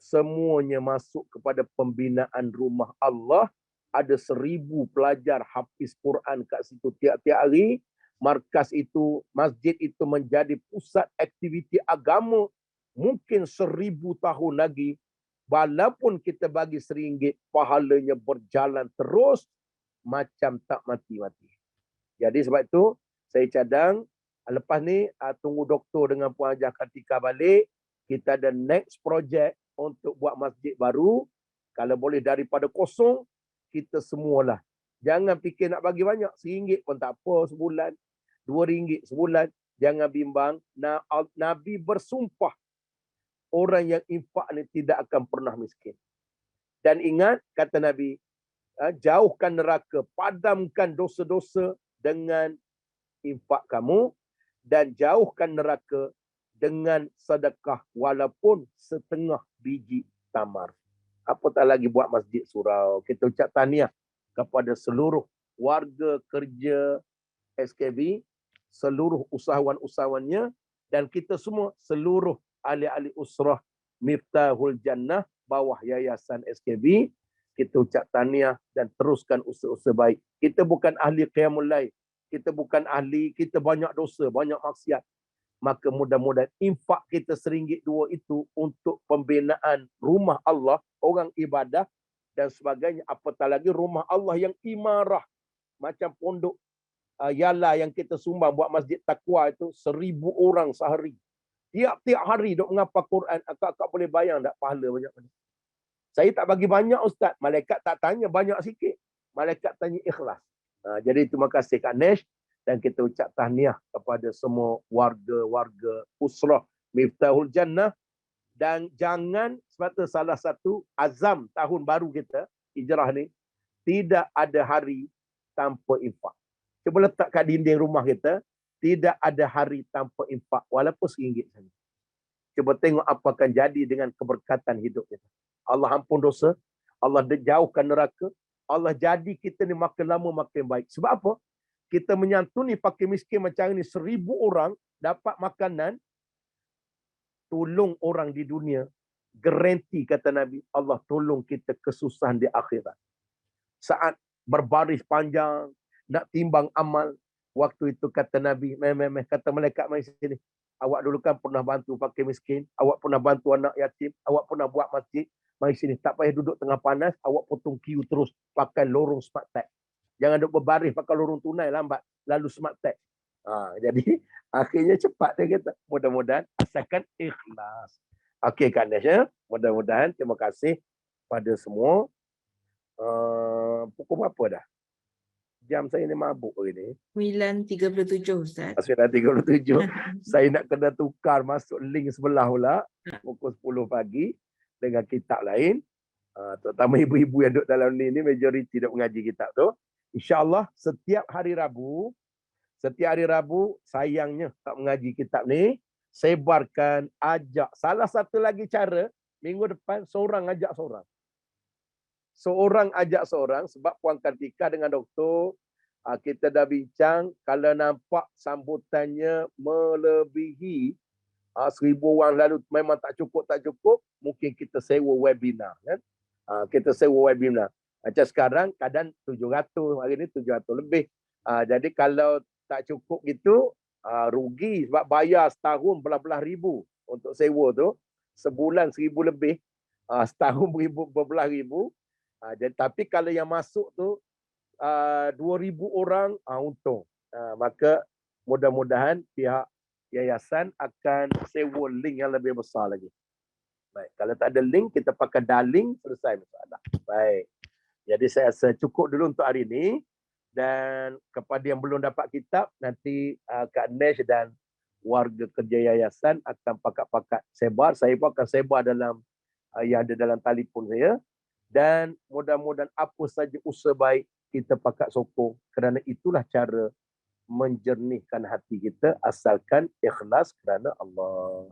semuanya masuk kepada pembinaan rumah Allah. Ada 1000 pelajar hafiz Quran kat situ tiap-tiap hari. Markas itu, masjid itu menjadi pusat aktiviti agama mungkin 1000 tahun lagi. Walaupun kita bagi RM1, pahalanya berjalan terus macam tak mati-mati. Jadi sebab itu saya cadang lepas ni tunggu doktor dengan Puan Hajah Kartika balik. Kita ada next project untuk buat masjid baru. Kalau boleh daripada kosong, kita semualah. Jangan fikir nak bagi banyak. RM1 pun tak apa sebulan. RM2 sebulan. Jangan bimbang. Nabi bersumpah orang yang infak ni tidak akan pernah miskin. Dan ingat kata Nabi, jauhkan neraka, padamkan dosa-dosa dengan infak kamu dan jauhkan neraka dengan sedekah walaupun setengah biji tamar. Apatah lagi buat masjid surau. Kita ucap tahniah kepada seluruh warga kerja SKB, seluruh usahawan-usahawannya, dan kita semua, seluruh ahli-ahli usrah Miftahul Jannah bawah Yayasan SKB, kita ucap tahniah dan teruskan usaha-usaha baik. Kita bukan ahli qiyamul lail, kita bukan ahli, kita banyak dosa, banyak maksiat. Maka mudah-mudahan infak kita RM1, RM2 itu untuk pembinaan rumah Allah, orang ibadah dan sebagainya. Apatah lagi rumah Allah yang imarah. Macam pondok Yala yang kita sumbang buat Masjid Taqwa itu 1,000 orang sehari. Tiap-tiap hari duk mengapa Quran. Akak boleh bayang tak pahala banyak mana? Saya tak bagi banyak Ustaz. Malaikat tak tanya banyak sikit. Malaikat tanya ikhlas. Jadi terima kasih Kak Nesh. Dan kita ucap tahniah kepada semua warga-warga usrah Miftahul Jannah. Dan jangan, sebab tu salah satu azam tahun baru kita, hijrah ni, tidak ada hari tanpa infak. Cuba letak kat dinding rumah kita, tidak ada hari tanpa infak, walaupun RM1 saja. Cuba tengok apa akan jadi dengan keberkatan hidup kita. Allah ampun dosa, Allah jauhkan neraka, Allah jadi kita ni makin lama makin baik. Sebab apa? Kita menyantuni fakir miskin macam ni 1,000 orang dapat makanan, tolong orang di dunia, garanti kata Nabi, Allah tolong kita kesusahan di akhirat. Saat berbaris panjang, nak timbang amal, waktu itu kata Nabi, kata malaikat mari sini. Awak dulu kan pernah bantu fakir miskin, awak pernah bantu anak yatim, awak pernah buat masjid, mari sini. Tak payah duduk tengah panas, awak potong queue terus pakai lorong smart tag. Jangan duduk berbaris pakai lorong tunai lambat, lalu smart tag. Jadi akhirnya cepat dia kata. Mudah-mudahan asalkan ikhlas. Okey Kak Nesh ya. Mudah-mudahan terima kasih pada semua. Pukul berapa dah? Jam saya ni mabuk hari ni. 9.37 Ustaz. 9.37. Saya nak kena tukar masuk link sebelah pula. Pukul 10 pagi dengan kitab lain. Terutama ibu-ibu yang duduk dalam ni majoriti duduk mengaji kitab tu. InsyaAllah setiap hari Rabu, sayangnya tak mengaji kitab ni, sebarkan, ajak. Salah satu lagi cara, minggu depan seorang ajak seorang. Seorang ajak seorang, sebab Puan Kartika dengan doktor, kita dah bincang, kalau nampak sambutannya melebihi 1,000 orang lalu memang tak cukup, mungkin kita sewa webinar. Kan? Kita sewa webinar. Macam sekarang kadang 700, hari ni 700 lebih. Jadi kalau tak cukup gitu, rugi sebab bayar setahun belah-belah ribu untuk sewa tu. Sebulan 1,000 lebih, setahun berbelah ribu. Jadi, tapi kalau yang masuk tu 2,000 orang, untung. Maka mudah-mudahan pihak yayasan akan sewa link yang lebih besar lagi. Baik, kalau tak ada link, kita pakai darling, selesai masalah. Baik. Jadi saya rasa cukup dulu untuk hari ini. Dan kepada yang belum dapat kitab, nanti Kak Nesh dan warga kerja yayasan akan pakat-pakat sebar. Saya pun akan sebar dalam yang ada dalam telefon saya. Dan mudah-mudahan apa saja usaha baik kita pakat sokong. Kerana itulah cara menjernihkan hati kita asalkan ikhlas kerana Allah.